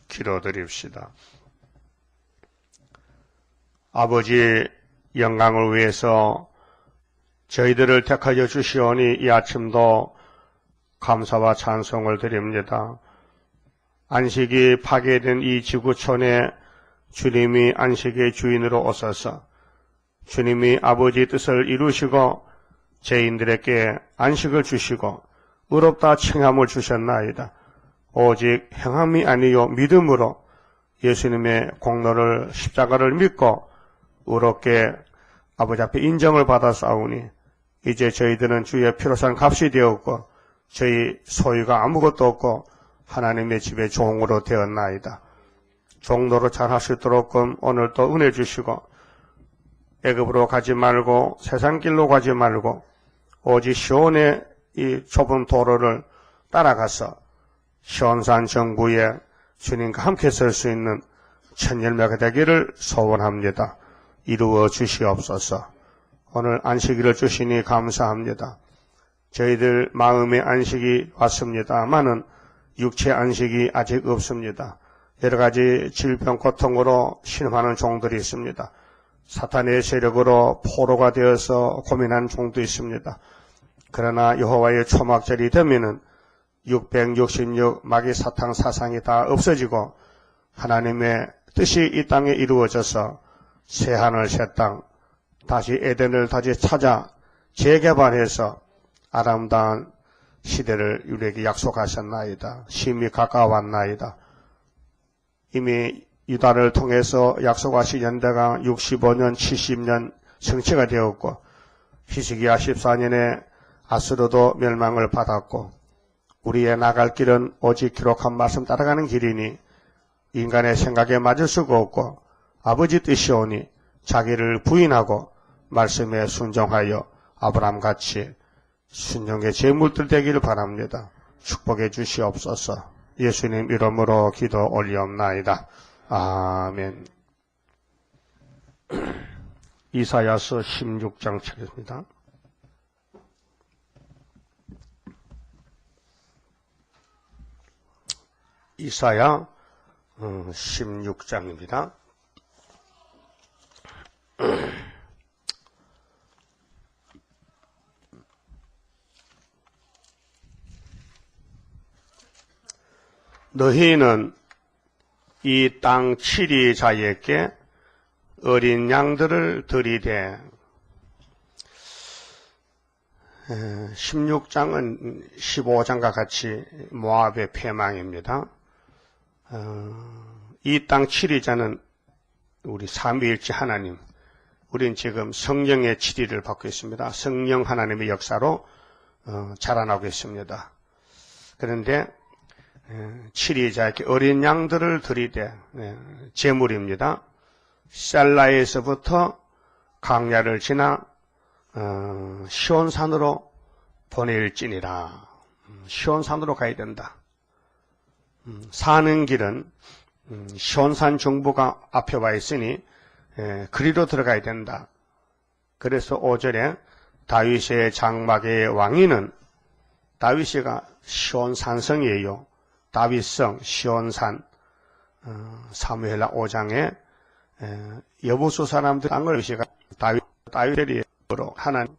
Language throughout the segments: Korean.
기도드립시다. 아버지 영광을 위해서 저희들을 택하여 주시오니 이 아침도 감사와 찬송을 드립니다. 안식이 파괴된 이 지구촌에 주님이 안식의 주인으로 오셔서 주님이 아버지 뜻을 이루시고 죄인들에게 안식을 주시고 의롭다 칭함을 주셨나이다. 오직 행함이 아니요 믿음으로 예수님의 공로를 십자가를 믿고 의롭게 아버지 앞에 인정을 받아싸우니 이제 저희들은 주의 피로 산 값이 되었고 저희 소유가 아무것도 없고 하나님의 집의 종으로 되었나이다. 종로로 잘할 수 있도록 오늘도 은혜 주시고 애굽으로 가지 말고 세상 길로 가지 말고 오직 시온의 이 좁은 도로를 따라가서 시온산 정부에 주님과 함께 설 수 있는 천열매가 되기를 소원합니다. 이루어 주시옵소서. 오늘 안식일을 주시니 감사합니다. 저희들 마음의 안식이 왔습니다만은 육체 안식이 아직 없습니다. 여러 가지 질병 고통으로 신음하는 종들이 있습니다. 사탄의 세력으로 포로가 되어서 고민한 종도 있습니다. 그러나 여호와의 초막절이 되면은 666 마귀 사탕 사상이 다 없어지고 하나님의 뜻이 이 땅에 이루어져서 새하늘 새 땅 다시 에덴을 다시 찾아 재개발해서 아름다운 시대를 우리에게 약속하셨나이다. 심히 가까웠나이다. 이미 유다를 통해서 약속하신 연대가 65년, 70년 성취가 되었고 히스기야 14년에 아수르도 멸망을 받았고 우리의 나갈 길은 오직 기록한 말씀 따라가는 길이니 인간의 생각에 맞을 수가 없고 아버지 뜻이오니 자기를 부인하고 말씀에 순종하여 아브라함같이 순종의 제물들 되기를 바랍니다. 축복해 주시옵소서. 예수님 이름으로 기도 올리옵나이다. 아멘. 이사야서 16장 책입니다. 이사야 16장입니다. 너희는 이 땅 치리자에게 어린 양들을 들이대. 16장은 15장과 같이 모압의 패망입니다. 이 땅 치리자는 우리 삼위일체 하나님, 우린 지금 성령의 치리를 받고 있습니다. 성령 하나님의 역사로 자라나고 있습니다. 그런데 치리자에게 어린 양들을 들이대 제물입니다. 셀라에서부터 강야를 지나 시온산으로 보낼지니라. 시온산으로 가야 된다. 사는 길은 시온산 정부가 앞에 와 있으니 그리로 들어가야 된다. 그래서 5절에 다윗의 장막의 왕위는 다윗이가 시온산성이에요. 다윗성 시온산. 사무엘하 5장에 여보수 사람들 땅을 다윗이 하나님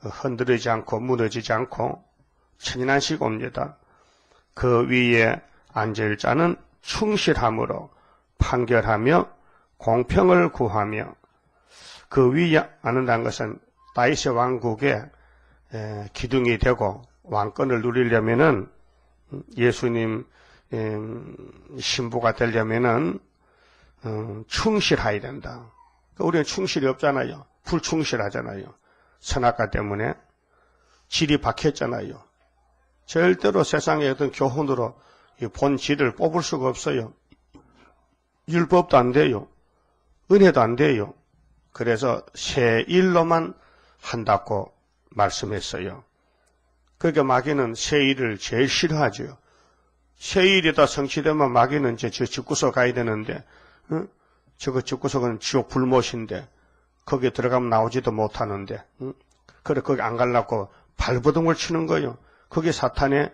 흔들리지 않고 무너지지 않고 천인한씩 옵니다. 그 위에 앉을 자는 충실함으로 판결하며 공평을 구하며 그 위에 앉는다는 것은 다윗의 왕국의 기둥이 되고 왕권을 누리려면은 예수님 신부가 되려면은 충실해야 된다. 우리는 충실이 없잖아요. 불충실하잖아요. 선악과 때문에 질이 박혔잖아요. 절대로 세상의 어떤 교훈으로 본 질을 뽑을 수가 없어요. 율법도 안 돼요. 은혜도 안 돼요. 그래서 새 일로만 한다고 말씀했어요. 그러니까 마귀는 새 일을 제일 싫어하죠. 새 일이 다 성취되면 마귀는 저 집구석 가야 되는데, 저거 집구석은 지옥 불못인데, 거기에 들어가면 나오지도 못하는데, 그래, 거기 안 가려고 발버둥을 치는 거예요. 그게 사탄의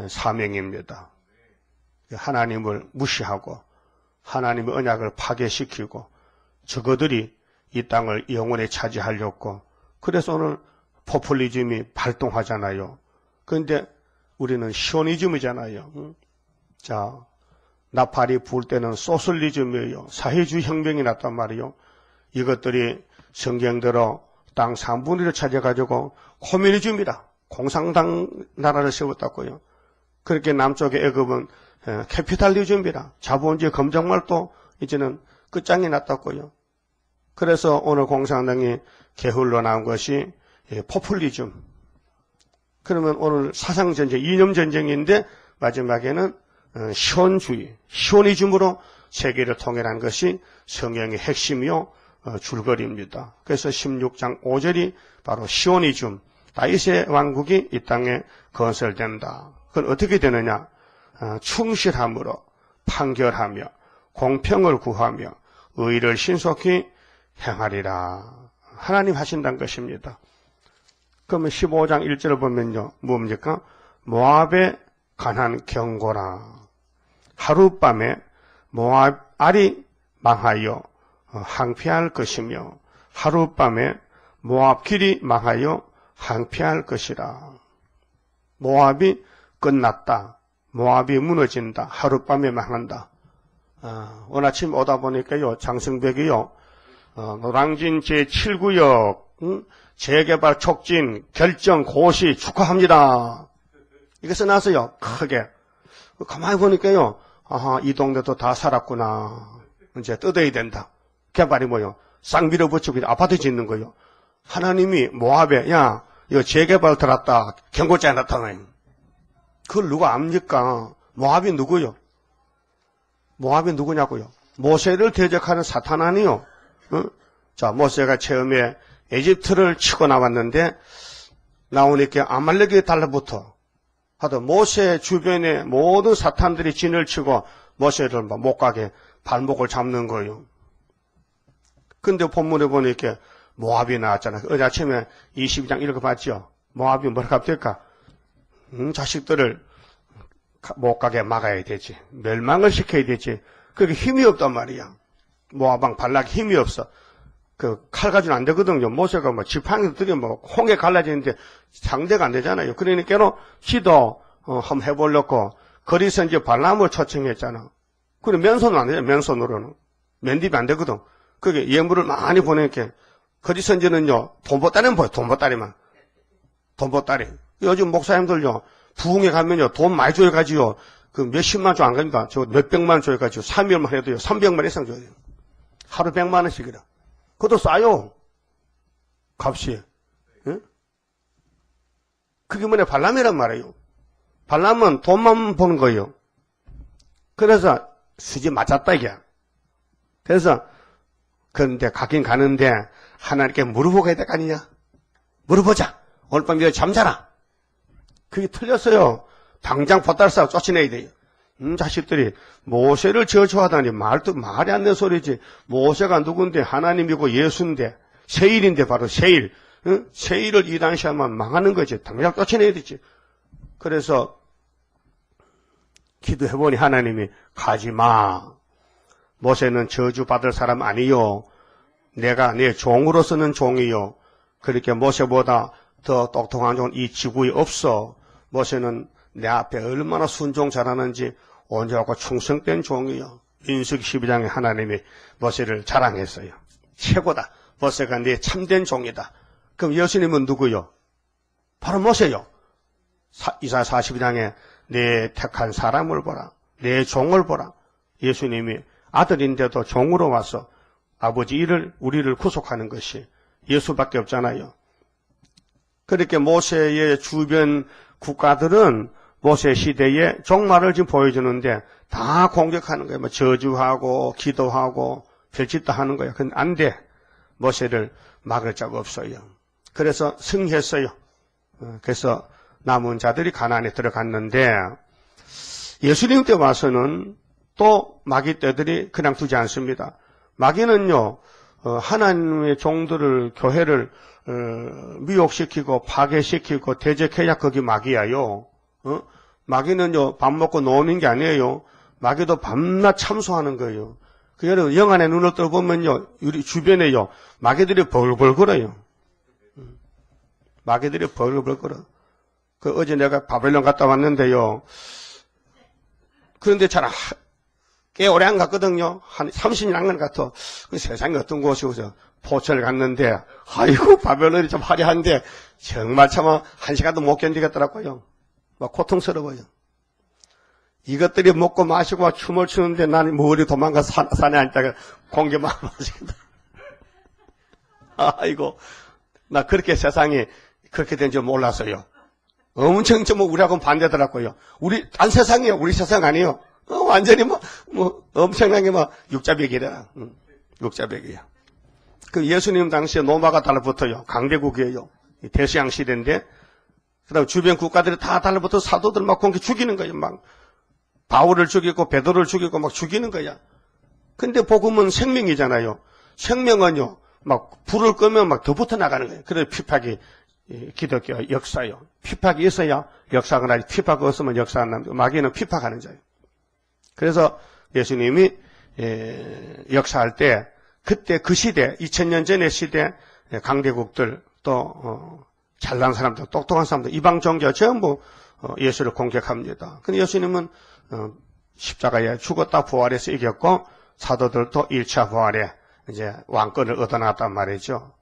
사명입니다. 하나님을 무시하고 하나님의 언약을 파괴시키고 저거들이 이 땅을 영원히 차지하려고 그래서 오늘 포퓰리즘이 발동하잖아요. 그런데 우리는 시오니즘이잖아요. 자, 나팔이 불 때는 소셜리즘이에요. 사회주의 혁명이 났단 말이에요. 이것들이 성경대로 땅 3분의 1을 차지해가지고 코뮤니즘이다. 공산당 나라를 세웠다고요. 그렇게 남쪽의 애굽은 캐피탈리즘이라 자본주의 검정말도 이제는 끝장이 났다고요. 그래서 오늘 공산당이 게을러 나온 것이 포퓰리즘. 그러면 오늘 사상전쟁, 이념전쟁인데 마지막에는 시온주의, 시오니즘으로 세계를 통일한 것이 성경의 핵심이요 줄거리입니다. 그래서 16장 5절이 바로 시오니즘, 다윗의 왕국이 이 땅에 건설된다. 그건 어떻게 되느냐? 충실함으로 판결하며 공평을 구하며 의를 신속히 행하리라. 하나님 하신다는 것입니다. 그러면 15장 1절을 보면요. 뭡니까? 모압에 관한 경고라. 하룻밤에 모압 알이 망하여 항폐할 것이며 하룻밤에 모압 길이 망하여 항폐할 것이라. 모압이 끝났다. 모압이 무너진다. 하룻밤에 망한다. 오늘 아침 오다 보니까요. 장승백이요. 노량진 제7구역 재개발 촉진 결정 고시 축하합니다. 이게 써놨어요. 크게. 가만히 보니까요. 아하, 이 동네도 다 살았구나. 이제 뜯어야 된다. 개발이 뭐요? 싹 밀어붙이고 아파트 짓는 거요. 하나님이 모압에 야 이거 재개발 들었다. 경고장에 나타나요. 그걸 누가 압니까? 모압이 누구요? 모압이 누구냐고요? 모세를 대적하는 사탄 아니요? 자, 모세가 처음에 에집트를 치고 나왔는데 나오니까 아말렉에 달라붙어. 하여튼 모세 주변에 모든 사탄들이 진을 치고 모세를 못 가게 발목을 잡는 거예요. 근데 본문에 보니까 모압이 나왔잖아요. 어제 아침에 22장 읽어봤죠? 모압이 뭐라고 합니까? 자식들을 못 가게 막아야 되지. 멸망을 시켜야 되지. 그게 힘이 없단 말이야. 모압왕 발락이 힘이 없어. 그 칼 가지고는 안 되거든요. 모세가 뭐 지팡이를 들이면 홍에 갈라지는데 상대가 안 되잖아요. 그러니까 시도 한번 해보려고 거리서 이제 발람을 초청했잖아. 그래 맨손으로 안 되잖아. 맨손으로는. 맨입이 안 되거든. 그게 예물을 많이 보내니까 거리선지는요 돈보따리는 보여. 돈보따리만. 돈보따리. 요즘 목사님들요 부흥회 가면요 돈 많이 줘가지고 그 몇십만 줘 안 갑니다. 저 몇백만 줘가지고 3일만 해도요 300만 이상 줘요. 하루 100만 원씩이라. 그것도 싸요. 값이. 예? 그게 뭐냐 발람이란 말이에요. 발람은 돈만 버는 거예요. 그래서 수지 맞았다 이게. 그래서 그런데 가긴 가는데 하나님께 물어보고 가야 될 거 아니냐. 물어보자. 오늘 밤 이거 잠자라. 그게 틀렸어요. 당장 보따리 싸고 쫓아내야 돼요. 자식들이 모세를 저주하다니 말이 안 되는 소리지. 모세가 누군데 하나님이고 예수인데 세일인데 바로 세일. 응? 세일을 이단시하면 망하는 거지. 당장 쫓아내야 되지. 그래서 기도해보니 하나님이 가지마. 모세는 저주받을 사람 아니요. 내가 내 종으로서는 종이요. 그렇게 모세보다 더 똑똑한 종은 이 지구에 없어. 모세는 내 앞에 얼마나 순종 잘하는지 온전하고 충성된 종이요. 민수기 12장에 하나님이 모세를 자랑했어요. 최고다. 모세가 내 참된 종이다. 그럼 예수님은 누구요? 바로 모세요. 이사야 42장에 내 택한 사람을 보라. 내 종을 보라. 예수님이 아들인데도 종으로 와서 아버지 우리를 구속하는 것이 예수밖에 없잖아요. 그렇게 모세의 주변 국가들은 모세 시대에 종말을 지금 보여주는데 다 공격하는 거예요. 뭐 저주하고 기도하고 별짓 다 하는 거예요. 근데 안 돼. 모세를 막을 자가 없어요. 그래서 승리했어요. 그래서 남은 자들이 가나안에 들어갔는데 예수님 때 와서는 또 마귀 떼들이 그냥 두지 않습니다. 마귀는요 하나님의 종들을 교회를 미혹시키고 파괴시키고 대적해야 그게 마귀야요. 마귀는요 밥 먹고 노는 게 아니에요. 마귀도 밤낮 참소하는 거예요. 그 여러분 영안의 눈을 떠보면요, 우리 주변에요 마귀들이 벌벌 걸어요. 마귀들이 벌벌 걸어. 그 어제 내가 바벨론 갔다 왔는데요. 그런데 잘 꽤 오래 안 갔거든요. 한 30년 안 갔어. 그 세상에 어떤 곳이어서 포천을 갔는데, 아이고 바벨론이 좀 화려한데 정말 참 1시간도 못 견디겠더라고요. 막 고통스러워요. 이것들이 먹고 마시고 춤을 추는데 나는 머리 도망가서 산에 앉다가 공기만 마시겠다. 아이고, 나 그렇게 세상이 그렇게 된 줄 몰랐어요. 엄청 좀 우리하고는 반대더라고요. 딴 세상이에요. 우리 세상 아니에요. 완전히 엄청나게 육자백이라. 육자백이야. 그 예수님 당시에 로마가 달라붙어요. 강대국이에요. 대서양 시대인데, 그 다음 주변 국가들이 다 달라붙어 사도들 막 공개 죽이는 거예요. 막. 바울을 죽이고 베드로를 죽이고 막 죽이는 거야. 근데 복음은 생명이잖아요. 생명은요, 막 불을 끄면 막 더 붙어 나가는 거예요. 그래서 피팍이 기독교 역사요. 피팍이 있어야 역사가 나지. 피팍 없으면 역사 안 납니다. 마귀는 피팍하는 자예요. 그래서 예수님이 역사할 때 그때 그 시대 2000년 전의 시대 강대국들 또 잘난 사람들 똑똑한 사람들 이방 종교 전부 예수를 공격합니다. 근데 예수님은 십자가에 죽었다 부활해서 이겼고 사도들도 1차 부활에 이제 왕권을 얻어놨단 말이죠.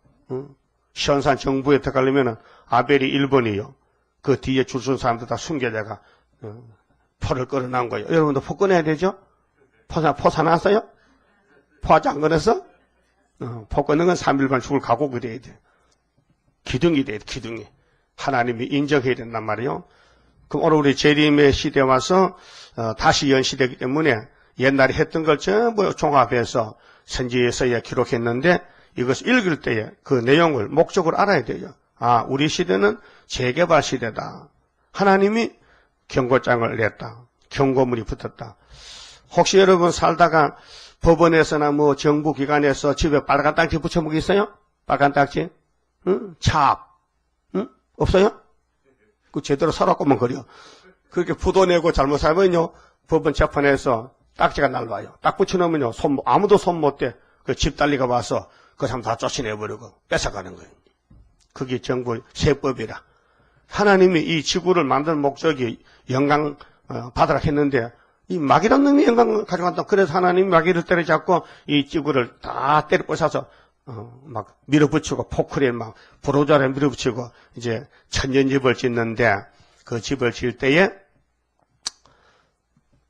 시온산 정부에 들어가려면 아벨이 1번이요. 그 뒤에 줄 선 사람들 다 숨겨다가 포를 끌어난 거예요. 여러분도 포 꺼내야 되죠? 포 사놨어요? 포 아직 안 꺼냈어? 포 꺼는 건 3일반 죽을 각오가 돼야 돼. 기둥이 돼야 돼, 기둥이. 하나님이 인정해야 된단 말이에요. 그럼 오늘 우리 재림의 시대에 와서 다시 연시되기 때문에 옛날에 했던 걸 전부 종합해서 선지서에 기록했는데 이것을 읽을 때에 그 내용을 목적을 알아야 돼요. 아, 우리 시대는 재개발 시대다. 하나님이 경고장을 냈다. 경고문이 붙었다. 혹시 여러분 살다가 법원에서나 정부 기관에서 집에 빨간 딱지 붙여본 게 있어요? 빨간 딱지? 응? 찹. 응? 없어요? 그 제대로 살았고만 그려. 그렇게 부도 내고 잘못 살면요, 법원 재판에서 딱지가 날라와요. 딱 붙여놓으면요, 아무도 손 못 대. 그 집달리가 와서 그 사람 다 쫓아내버리고 뺏어가는 거예요. 그게 정부 세법이라. 하나님이 이 지구를 만드는 목적이 영광 받으라 했는데 이 마귀라는 놈이 영광을 가져간다. 그래서 하나님이 마귀를 때려잡고 이 지구를 다 때려 부숴서 막 밀어붙이고 포크레인 막 부로자를 밀어붙이고 이제 천년집을 짓는데 그 집을 지을 때에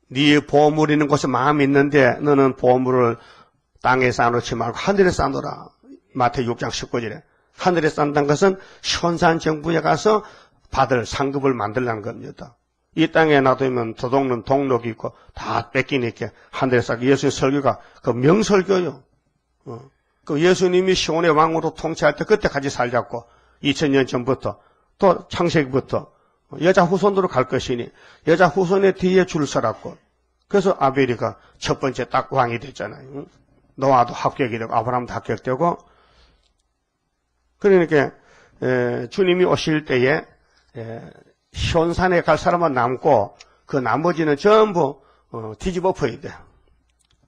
네 보물 있는 곳에 마음이 있는데 너는 보물을 땅에 쌓아놓지 말고 하늘에 쌓아놓으라. 마태복음 6장 19절에 하늘에 쌓는다는 것은 시온산 정부에 가서 받을 상급을 만들라는 겁니다. 이 땅에 놔두면 도둑놈 동록이 있고 다 뺏기니까 하늘에 쌓고 예수의 설교가 그 명설교요. 그 예수님이 시온의 왕으로 통치할 때 그때까지 살자고 2000년 전부터 또 창세기부터 여자 후손으로 갈 것이니 여자 후손의 뒤에 줄 서라고. 그래서 아벨이가 첫 번째 딱 왕이 됐잖아요. 노아도 합격이 되고 아브라함도 합격되고 그러니까 주님이 오실 때에 시온산에 갈 사람만 남고 그 나머지는 전부 뒤집어 엎어야 돼.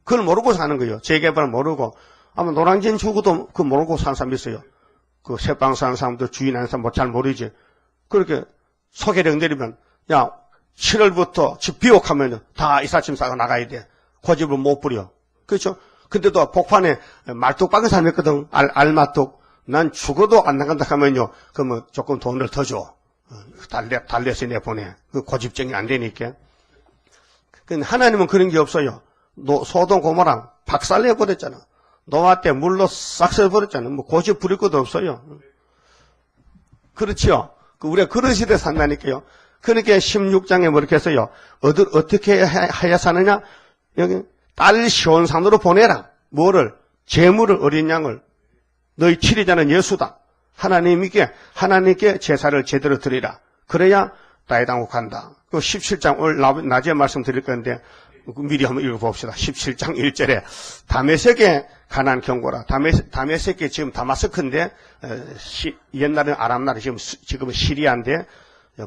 그걸 모르고 사는 거예요. 재개발 모르고 아마 노량진 주구도 그 모르고 사는 사람 있어요. 그 새빵 사는 사람도 주인 하는 사람 뭐 잘 모르지. 그렇게 소개령 내리면 야 7월부터 집 비옥하면 다 이삿짐 싸고 나가야 돼. 그 집을 못 부려. 그렇죠? 근데도 복판에 말뚝 박은 사람 있거든. 알마뚝. 난 죽어도 안 나간다 하면요. 그러면 조금 돈을 더 줘. 달래서 내보내. 그 고집증이 안 되니까. 근데 하나님은 그런 게 없어요. 소돔 고모랑 박살내버렸잖아. 노아 때 물로 싹 써버렸잖아. 고집 부릴 것도 없어요. 그렇죠? 우리가 그런 시대에 산다니까요. 그러니까 16장에 뭐 이렇게 했어요. 어떻게 하여 사느냐? 여기 딸 시온산으로 보내라. 뭐를? 재물을 어린 양을. 너희 치리자는 예수다. 하나님께 제사를 제대로 드리라. 그래야 다이당국 간다. 그 17장 오늘 낮에 말씀드릴 건데 미리 한번 읽어봅시다. 17장 1절에 다메섹에 가난 경고라. 다메섹이 지금 다마스크인데 옛날에는 아람 나라 지금은 시리아인데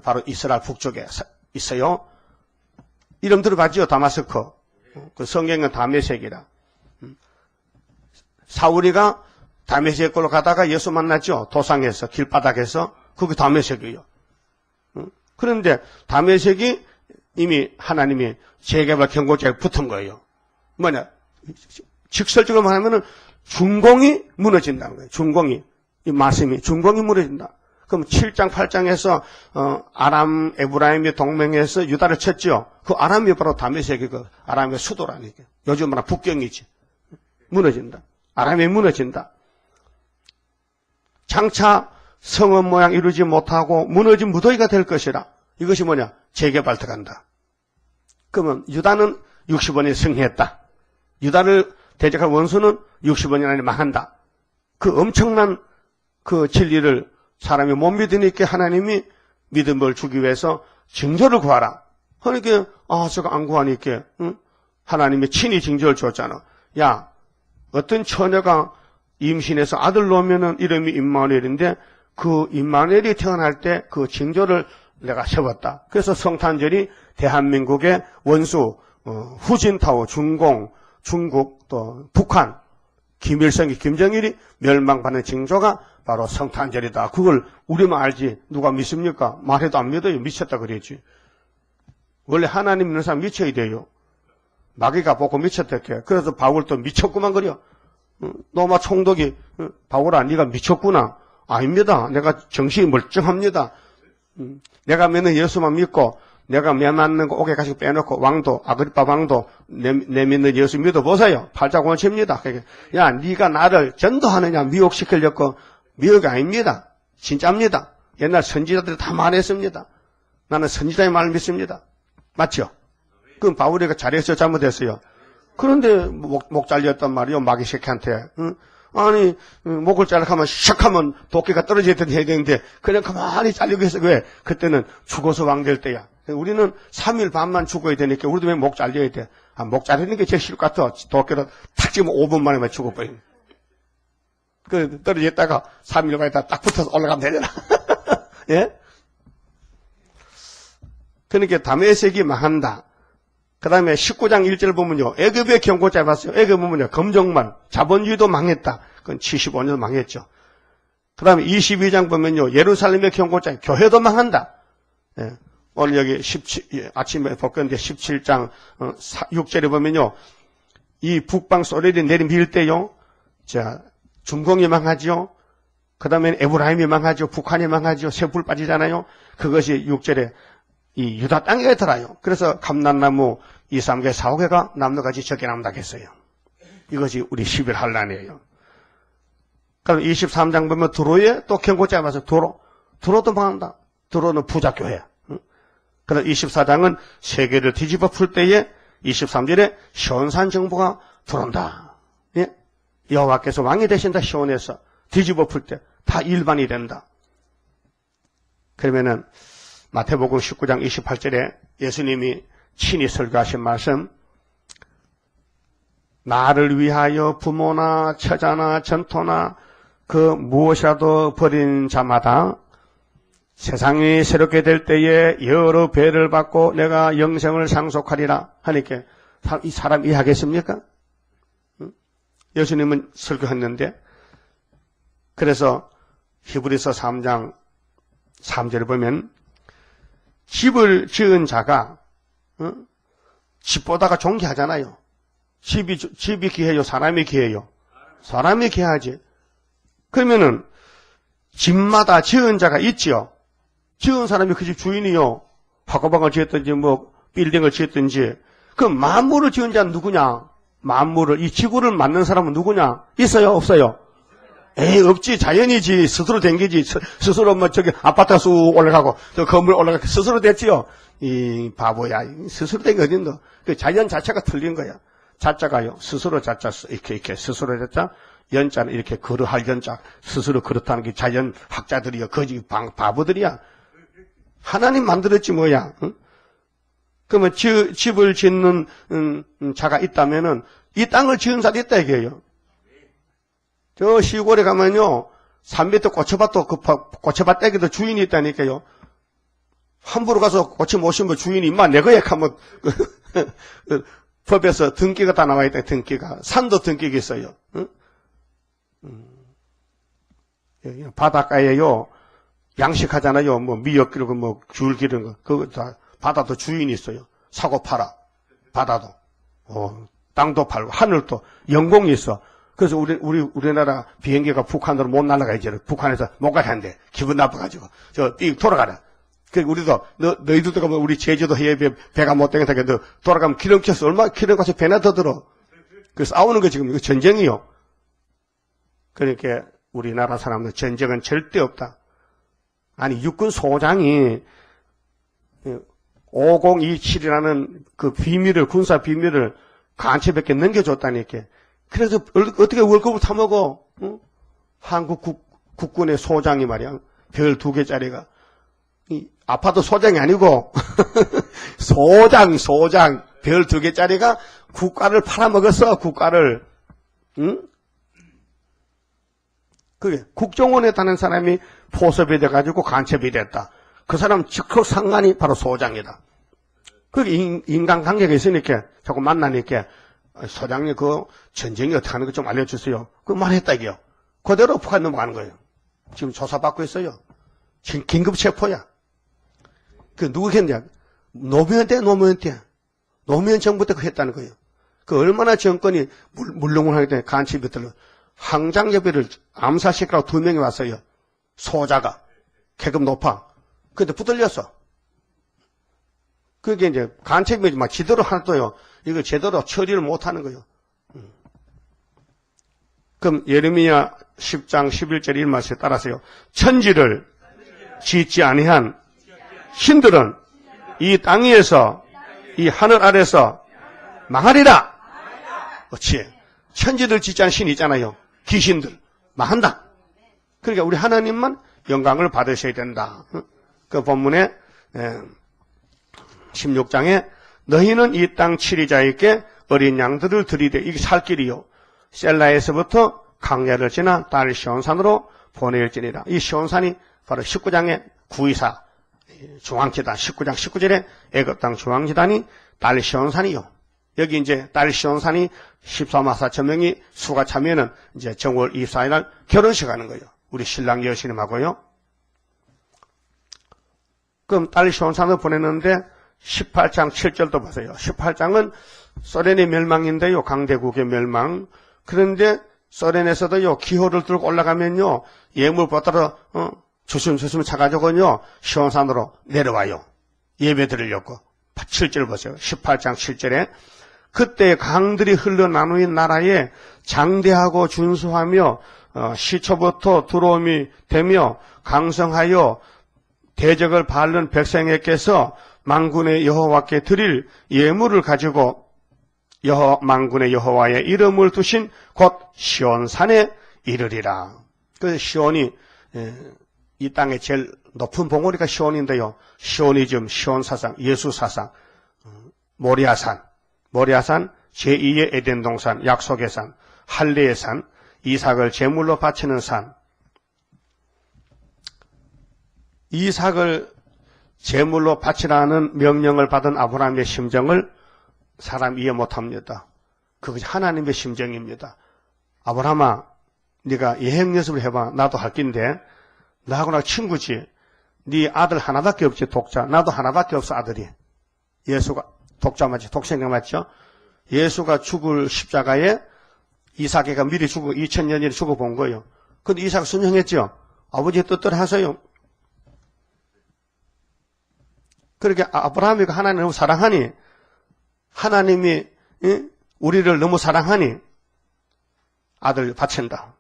바로 이스라엘 북쪽에 있어요. 이름 들어봤죠? 다마스크. 그 성경은 다메섹이라. 사울이가 다메섹으로 가다가 예수 만났죠. 도상에서, 길바닥에서. 그게 다메섹이에요. 그런데 다메섹이 이미 하나님이 재개발 경고자에 붙은 거예요. 뭐냐? 직설적으로 말하면은 중공이 무너진다는 거예요. 중공이. 이 말씀이 중공이 무너진다. 그럼 7장, 8장에서 아람, 에브라임이 동맹해서 유다를 쳤죠. 그 아람이 바로 다메섹이 그 아람의 수도라니까. 요즘 말하면 북경이지. 무너진다. 아람이 무너진다. 장차 성읍 모양 이루지 못하고 무너진 무더기가 될 것이라. 이것이 뭐냐? 재개발 들어간다. 그러면 유다는 60원이 승리했다. 유다를 대적할 원수는 60원이 안에 망한다. 그 엄청난 그 진리를 사람이 못 믿으니까 하나님이 믿음을 주기 위해서 징조를 구하라. 그러니까 저거 안 구하니까 하나님이 친히 징조를 줬잖아. 야, 어떤 처녀가 임신해서 아들 놓으면은 이름이 임마누엘인데 그 임마누엘이 태어날 때 그 징조를 내가 세웠다. 그래서 성탄절이 대한민국의 원수 후진타오, 중공, 중국 또 북한, 김일성이 김정일이 멸망받는 징조가 바로 성탄절이다. 그걸 우리만 알지 누가 믿습니까? 말해도 안 믿어요. 미쳤다 그랬지. 원래 하나님 믿는 사람 미쳐야 돼요. 마귀가 보고 미쳤댔게. 그래서 바울도 미쳤구만 그려. 노마 총독이 바울아 네가 미쳤구나. 아닙니다. 내가 정신이 멀쩡합니다. 내가 믿는 예수만 믿고 내가 매 맞는 거 옥에 가지고 빼놓고 왕도 아그리파 왕도 내 믿는 예수 믿어보세요. 팔자고원칩니다. 야 네가 나를 전도하느냐 미혹시키려고 미혹이 아닙니다. 진짜입니다. 옛날 선지자들이 다 말했습니다. 나는 선지자의 말을 믿습니다. 맞죠? 그럼 바울이가 잘했어요? 잘못했어요? 그런데 목 잘렸단 말이요. 마귀 새끼한테. 아니 목을 잘라가면 샥 하면 도끼가 떨어져야 되는데 그냥 가만히 잘리고 있어. 왜? 그때는 죽어서 왕 될 때야. 우리는 3일 반만 죽어야 되니까 우리도 왜 목 잘려야 돼? 목 자르는 게 제일 싫을 것 같아. 도끼로 탁 치면 5분 만에 죽어버리는. 그 떨어졌다가 3일 만에 딱 붙어서 올라가면 되잖아. 예? 그러니까 다메섹이 망한다. 그 다음에 19장 1절 보면요. 애굽의 경고자 봤어요. 애굽 보면요. 검정만, 자본주의도 망했다. 그건 75년 망했죠. 그 다음에 22장 보면요. 예루살렘의 경고자, 교회도 망한다. 예. 오늘 여기 아침에 볼 건데 17장 6절에 보면요. 이 북방 소련이 내림밀 때요. 자, 중공이 망하죠. 그 다음에 에브라임이 망하죠. 북한이 망하죠. 쇠불 빠지잖아요. 그것이 6절에 이 유다 땅에 들어요. 그래서 감람나무 2, 3개, 4, 5개가 나무같이 적게 남다 했어요. 이것이 우리 10일 한란이에요. 그럼 23장 보면 두로에 또 경고자 와서 두로도 망한다. 두로는 부자교회. 그래서 24장은 세계를 뒤집어 풀 때에 23절에 시온산 정부가 들어온다. 예? 여호와께서 왕이 되신다. 시온에서 뒤집어 풀 때 다 일반이 된다. 그러면은 마태복음 19장 28절에 예수님이 친히 설교하신 말씀, 나를 위하여 부모나 처자나 전토나 그 무엇이라도 버린 자마다 세상이 새롭게 될 때에 여러 배를 받고 내가 영생을 상속하리라 하니까 이 사람 이해하겠습니까? 예수님은 설교했는데, 그래서 히브리서 3장 3절을 보면 집을 지은 자가 집보다가 좋은 게 하잖아요. 집이 귀해요? 사람이 귀해요? 사람이 귀하지. 그러면은 집마다 지은 자가 있지요. 지은 사람이 그 집 주인이요. 화가방을 지었든지 뭐 빌딩을 지었든지. 그 만물을 지은 자는 누구냐? 만물을, 이 지구를 만든 사람은 누구냐? 있어요? 없어요? 에이, 없지. 자연이지. 스스로 된 게지. 스스로 뭐 저기 아파트가 쑥 올라가고 저 건물 올라가고 스스로 됐지요. 이 바보야. 스스로 된 게 어딘가. 그 자연 자체가 틀린 거야. 자자가요. 스스로 자자 이렇게 스스로 자자. 연자는 이렇게 그러할 연자. 스스로 그렇다는 게 자연 학자들이요. 거지 바보들이야. 하나님 만들었지 뭐야. 응? 그러면 집을 짓는 자가 있다면은 이 땅을 지은 자도 있다 이게요. 저 시골에 가면요, 3m 고쳐밭도 고쳐밭 떼기도 주인이 있다니까요. 함부로 가서 고쳐 모시면 주인이 임마 내 거야 하면 법에서 등기가 다 나와 있다. 등기가. 산도 등기가 있어요. 응? 바닷가에요. 양식하잖아요. 뭐 미역 기르고 뭐 귤 기르는 거. 그거 다 바다도 주인이 있어요. 사고 팔아. 바다도. 땅도 팔고 하늘도 연공이 있어. 그래서 우리나라 비행기가 북한으로 못 날아가 이제 북한에서 못 가게 한대. 기분 나빠가지고 삑 돌아가라. 그 우리도 너희들도 가면 우리 제주도 해협에 배가 못 되겠다. 너 돌아가면 기름 켜서 얼마 기름 가서 배나 더 들어. 그 싸우는 거 지금 이거 전쟁이요. 그러니까 우리나라 사람들 전쟁은 절대 없다. 아니 육군 소장이 5027이라는 그 비밀을 군사 비밀을 간첩에게 넘겨줬다니까. 그래서 어떻게 월급을 타먹어? 응? 한국 국군의 소장이 말이야. 별 2개짜리가. 아파트 소장이 아니고 소장 별 2개짜리가 국가를 팔아먹었어. 국가를. 응? 그게 국정원에 다는 사람이 포섭이 돼가지고 간첩이 됐다. 그 사람 직속 상관이 바로 소장이다. 그게 인간관계가 있으니까 자꾸 만나니까 소장님 그 전쟁이 어떻게 하는 거 좀 알려주세요. 그 말했다 이게요. 그대로 북한 넘어가는 거예요. 지금 조사받고 있어요. 지금 긴급 체포야. 그 누구 했냐? 노무현 정부 때 그 했다는 거예요. 그 얼마나 정권이 물렁을 하기 때문에 간첩이 들러 항장예비를 암살시키라고 2명이 왔어요. 소자가 계급 높아. 근데 붙들렸어. 그게 이제 간첩이 막 지도를 하나도요. 이거 제대로 처리를 못하는 거예요. 그럼 예레미야 10장 11절 1말씀에 따라서요. 천지를 짓지 아니한 신들은 이 땅 위에서 이 하늘 아래서 망하리라. 그렇지. 천지를 짓지 않은 신이 있잖아요. 귀신들 망한다. 그러니까 우리 하나님만 영광을 받으셔야 된다. 그 본문에 16장에 너희는 이 땅 치리자에게 어린 양들을 드리되 이게 살 길이요. 셀라에서부터 강야를 지나 딸 시온산으로 보낼지니라. 이 시온산이 바로 19장의 구이사 중앙지단 19장 19절에 애굽 땅 중앙지단이 딸 시온산이요. 여기 이제 딸 시온산이 14만 4천 명이 수가 차면은 이제 정월 24일 결혼식 하는 거예요. 우리 신랑 여신님하고요. 그럼 딸 시온산을 보냈는데 18장 7절도 보세요. 18장은 소련의 멸망인데요. 강대국의 멸망. 그런데 소련에서도요. 기호를 들고 올라가면요. 예물 보따로 조심조심 차가지고요. 시온산으로 내려와요. 예배 드리려고. 7절 보세요. 18장 7절에 그때 강들이 흘러나누인 나라에 장대하고 준수하며 시초부터 두려움이 되며 강성하여 대적을 바른 백성에게서 만군의 여호와께 드릴 예물을 가지고 만군의 여호와의 이름을 두신 곧 시온산에 이르리라. 그래서 시온이 이 땅의 제일 높은 봉우리가 시온인데요. 시오니즘, 시온사상, 예수사상, 모리아산 제2의 에덴 동산, 약속의 산, 할례의 산, 이삭을 제물로 바치는 산. 이삭을 제물로 바치라는 명령을 받은 아브라함의 심정을 사람 이해 못합니다. 그것이 하나님의 심정입니다. 아브라함아, 네가 예행 연습을 해봐. 나도 할 낀데 나하고 나 친구지. 네 아들 하나밖에 없지. 독자. 나도 하나밖에 없어 아들이. 예수가 독자 맞지? 독생자 맞죠? 예수가 죽을 십자가에 이삭이가 미리 죽고 2000년 전에 죽어본 거예요. 근데 이삭 순종했죠? 아버지의 뜻대로 하세요. 그렇게 아브라함이 하나님을 너무 사랑하니 하나님이 우리를 너무 사랑하니 아들 바친다.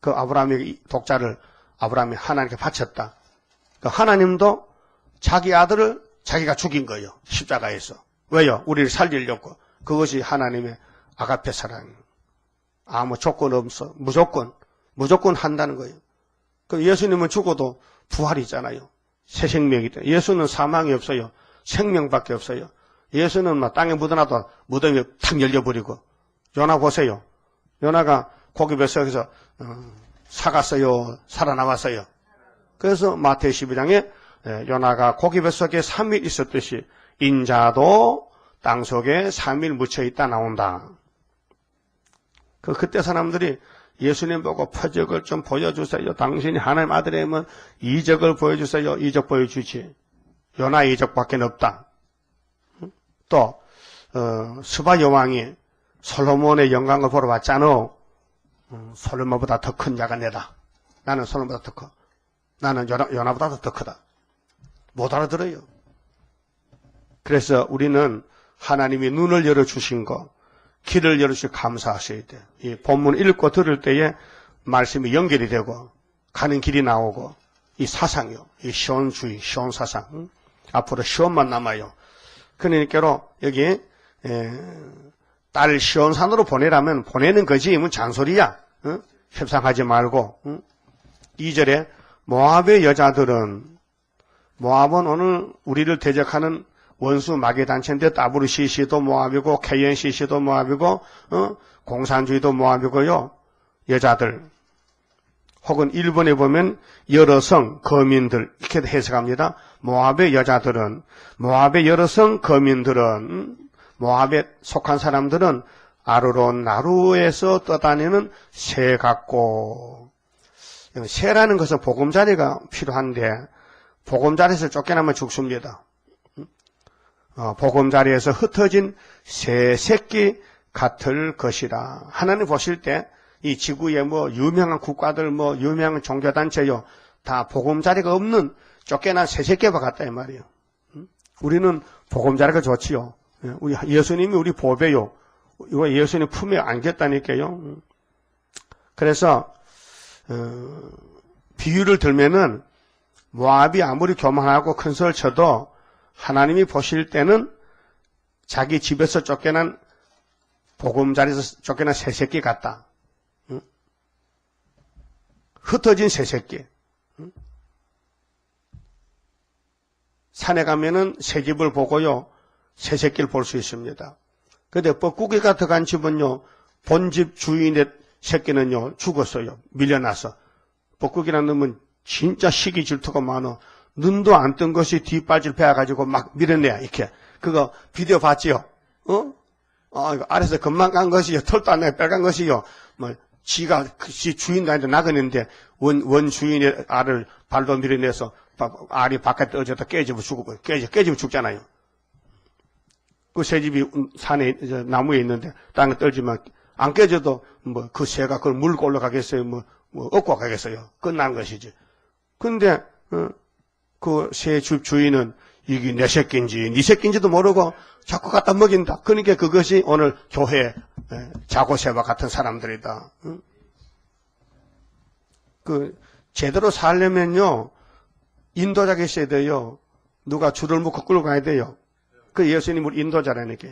그 아브라함의 독자를 아브라함이 하나님께 바쳤다. 그 하나님도 자기 아들을 자기가 죽인 거예요. 십자가에서. 왜요? 우리를 살리려고. 그것이 하나님의 아가페 사랑. 아무 조건 없어. 무조건 한다는 거예요. 그 예수님은 죽어도 부활이 있잖아요. 새 생명이다. 예수는 사망이 없어요. 생명밖에 없어요. 예수는 막 땅에 묻어놔도 무덤이 탁 열려버리고. 요나 보세요. 요나가 고기 뱃속에서 사갔어요. 살아남았어요. 그래서 마태복음 12장에 요나가 고기 뱃속에 3일 있었듯이 인자도 땅속에 3일 묻혀있다 나온다. 그때 사람들이 예수님 보고 표적을 좀 보여주세요. 당신이 하나님 아들이면 이적을 보여주세요. 이적 보여주지. 요나 이적밖에 없다. 또 스바 여왕이 솔로몬의 영광을 보러 왔잖아. 솔로몬보다 더 큰 자가 내다. 나는 솔로몬보다 더 커. 나는 요나보다 더 크다. 못 알아들어요. 그래서 우리는 하나님이 눈을 열어주신 거, 길을 열어주시고 감사하셔야 돼. 이 본문 읽고 들을 때에 말씀이 연결이 되고 가는 길이 나오고 이 사상이요. 이 시온주의, 시온사상. 앞으로 시온만 남아요. 그러니까 여기 딸 시온산으로 보내라면 보내는 거지. 뭐 잔소리야. 협상하지 말고. 2절에 모압의 여자들은, 모압은 오늘 우리를 대적하는 원수 마귀단체인데 따브르시시도 모압이고 KNCC도 모압이고 공산주의도 모압이고요. 여자들 혹은 일본에 보면 여러 성 거민들 이렇게 해석합니다. 모압의 여자들은, 모압의 여러 성 거민들은, 모압에 속한 사람들은 아르론 나루에서 떠다니는 새 같고, 새라는 것은 보금자리가 필요한데 보금자리에서 쫓겨나면 죽습니다. 보금자리에서 흩어진 새 새끼 같을 것이라. 하나님 보실 때 이 지구에 뭐 유명한 국가들, 뭐 유명한 종교단체요, 다 보금자리가 없는 쫓겨난 새 새끼와 같다 이 말이에요. 우리는 보금자리가 좋지요. 우리 예수님이 우리 보배요. 이거 예수님 품에 안겼다니까요. 그래서 비유를 들면은 모압이 아무리 교만하고 큰 소리를 쳐도 하나님이 보실 때는 자기 집에서 쫓겨난 보금자리에서 쫓겨난 새새끼 같다. 흩어진 새새끼. 산에 가면은 새집을 보고요, 새새끼를 볼 수 있습니다. 근데 뻐꾸기가 들어간 집은요, 본집 주인의 새끼는요 죽었어요. 밀려나서. 뻐꾸기라는 놈은 진짜 시기 질투가 많아. 눈도 안 뜬 것이 뒷발질 베어가지고 막 밀어내야 이렇게. 그거 비디오 봤지요? 이거 아래서 금방 간 것이요, 털도 안 나게 빨간 것이요. 뭐 지가 지 주인한테 나가는데 원 주인의 알을 발로 밀어내서 알이 바깥에 떨어져서 깨지면 죽고 깨지면 죽잖아요. 그 새집이 산에 나무에 있는데 땅에 떨어지면 안 깨져도 뭐 그 새가 그걸 물고 올라가겠어요? 뭐 얻고 가겠어요? 끝난 것이지. 근데 그 새 집 주인은 이게 내 새끼인지 네 새끼인지도 모르고 자꾸 갖다 먹인다. 그러니까 그것이 오늘 교회 자고새와 같은 사람들이다. 그 제대로 살려면요 인도자가 있어야 돼요. 누가 줄을 묶고 끌고 가야 돼요. 그 예수님 우리 인도자라니까.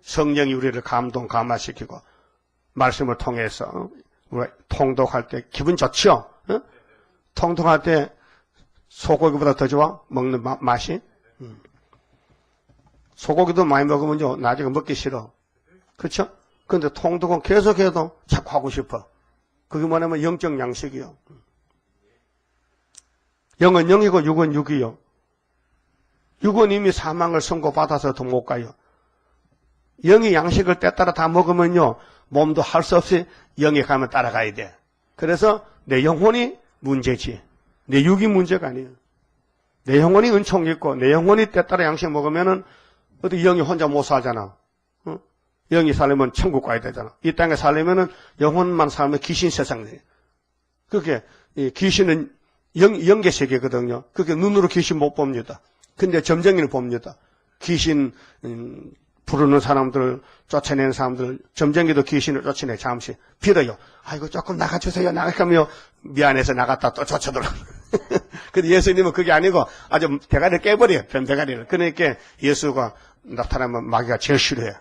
성령이 우리를 감화시키고 말씀을 통해서 우리 통독할 때 기분 좋죠? 통독할 때 소고기보다 더 좋아? 먹는 맛이? 소고기도 많이 먹으면요 나중에 먹기 싫어. 그렇죠? 근데 통독은 계속해도 자꾸 하고 싶어. 그게 뭐냐면 영적 양식이요. 영은 영이고 육은 육이요. 육은 이미 사망을 선고받아서 더 못 가요. 영이 양식을 때따라 다 먹으면요 몸도 할 수 없이 영에 가면 따라가야 돼. 그래서 내 영혼이 문제지 내 육이 문제가 아니에요. 내 영혼이 은총이 있고 내 영혼이 때따라 양식 먹으면은 어디 영이 혼자 못 살잖아. 영이 살려면 천국 가야 되잖아. 이 땅에 살려면은 영혼만 살면 귀신 세상이에요. 그게 귀신은 영계 세계거든요. 그게 눈으로 귀신 못 봅니다. 근데 점쟁이를 봅니다. 귀신 부르는 사람들, 쫓아내는 사람들, 점쟁이도 귀신을 쫓아내 잠시 빌어요. 아이고 조금 나가주세요. 나가면 미안해서 나갔다 또 쫓아들어. 근데 예수님은 그게 아니고 아주 대가리를 깨버려요. 변 대가리를. 그러니까 예수가 나타나면 마귀가 제일 싫어해.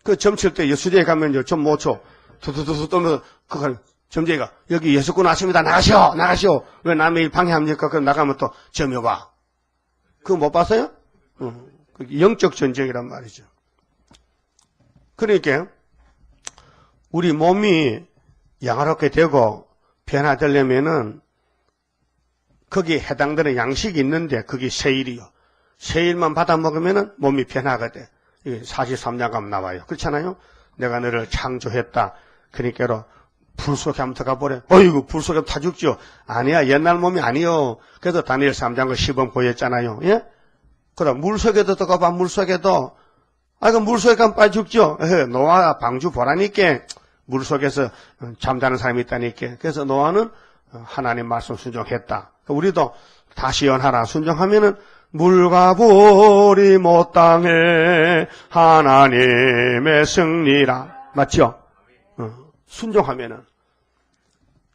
그 점칠 때 예수제에 가면요 점 못 쳐. 두두두두 떠면 그걸 점쟁이가 여기 예수꾼 왔습니다. 나가시오. 왜 남의 일 방해합니까? 그럼 나가면 또 점여봐. 그거 못 봤어요? 그게 영적 전쟁이란 말이죠. 그러니까 우리 몸이 양화롭게 되고 변화되려면은 거기에 해당되는 양식이 있는데 그게 세일이요. 세일만 받아 먹으면은 몸이 변화가 돼. 43장 가면 나와요. 그렇잖아요? 내가 너를 창조했다. 그러니까 불 속에 한번 들어가 보래. 어이구, 불 속에 다 죽죠? 아니야, 옛날 몸이 아니요. 그래도 다니엘 3장과 시범 보였잖아요. 예? 그럼 물 속에도 들어가봐, 물 속에도. 그 물 속에 가면 빠져 죽죠? 노아 방주 보라니까 물 속에서 잠자는 사람이 있다니까. 그래서 노아는 하나님 말씀 순종했다. 우리도 다시 연하라. 순종하면은 물과 불이 못 당해 하나님의 승리라. 맞죠? 순종하면은.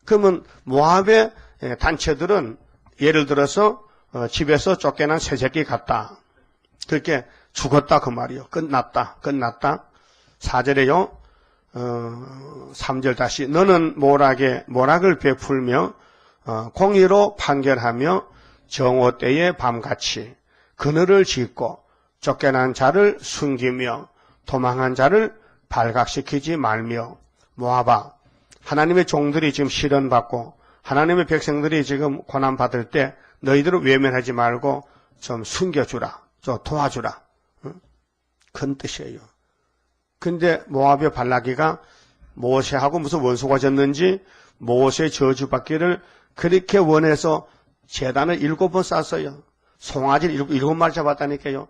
그러면 모압의 단체들은 예를 들어서 집에서 쫓겨난 새새끼 같다. 그렇게 죽었다 그 말이요. 끝났다. 4절에요. 3절 다시 너는 모락을 베풀며 공의로 판결하며 정오 때의 밤같이 그늘을 짓고 쫓겨난 자를 숨기며 도망한 자를 발각시키지 말며. 모압아, 하나님의 종들이 지금 시련받고 하나님의 백성들이 지금 고난받을 때 너희들을 외면하지 말고 좀 숨겨주라. 좀 도와주라. 큰 뜻이에요. 근데 모압의 발라기가 모세하고 무슨 원수가 졌는지 모세의 저주받기를 그렇게 원해서 제단을 7번 쌌어요. 송아지를 7마리 잡았다니까요.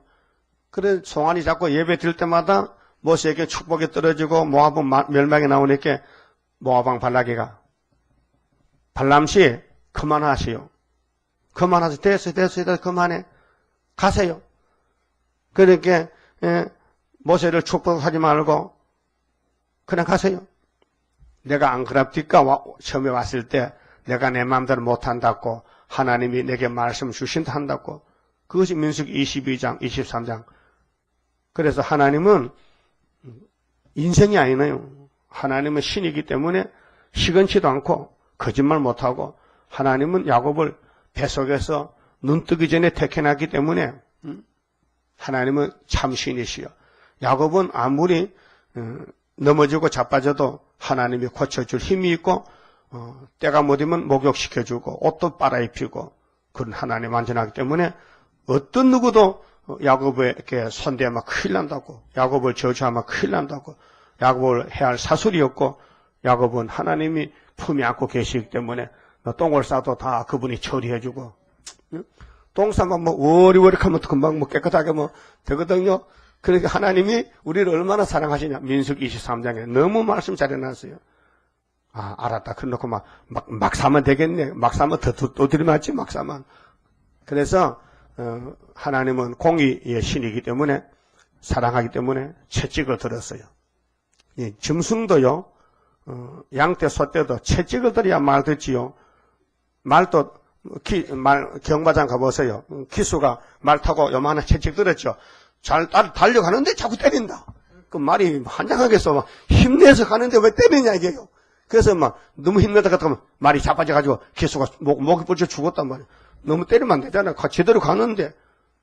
그래 송아지 잡고 예배 드릴 때마다 모세에게 축복이 떨어지고 모압은 멸망이 나오니까 모압왕 발라기가 발람씨 그만하세요. 됐어요. 그만해. 가세요. 그러니까 모세를 축복하지 말고 그냥 가세요. 내가 안 그럽니까? 처음에 왔을 때 내가 내 마음대로 못한다고 하나님이 내게 말씀 주신다 한다고. 그것이 민수기 22장 23장. 그래서 하나님은 인생이 아니네요. 하나님은 신이기 때문에 시건치도 않고 거짓말 못하고 하나님은 야곱을 뱃속에서 눈 뜨기 전에 택해놨기 때문에 하나님은 참 신이시여. 야곱은 아무리 넘어지고 자빠져도 하나님이 고쳐줄 힘이 있고 때가 못이면 목욕시켜주고 옷도 빨아입히고 그런 하나님 완전하기 때문에 어떤 누구도 야곱에게 손대면 큰일 난다고, 야곱을 저주하면 큰일 난다고, 야곱을 해할 사술이 없고 야곱은 하나님이 품에 안고 계시기 때문에 똥을 싸도 다 그분이 처리해주고, 똥 싸면 워리워리하면 금방 깨끗하게 되거든요. 그러니까 하나님이 우리를 얼마나 사랑하시냐. 민수기 23장에 너무 말씀 잘해놨어요. 알았다. 그래놓고 막 사면 되겠네. 막 사면 더 들이맞지, 막 사면. 그래서 하나님은 공의의 신이기 때문에 사랑하기 때문에 채찍을 들었어요. 짐승도요, 양떼, 소떼도 채찍을 들어야 말 듣지요. 말도 경마장 가보세요. 기수가 말 타고 요만한 채찍 들었죠. 잘 달려가는데 자꾸 때린다. 그 말이 환장하겠어. 힘내서 가는데 왜 때리냐 이게요. 그래서 너무 힘내다 갔다 가면 말이 자빠져가지고 기수가 목이 부러져 죽었단 말이에요. 너무 때리면 안 되잖아. 제대로 가는데.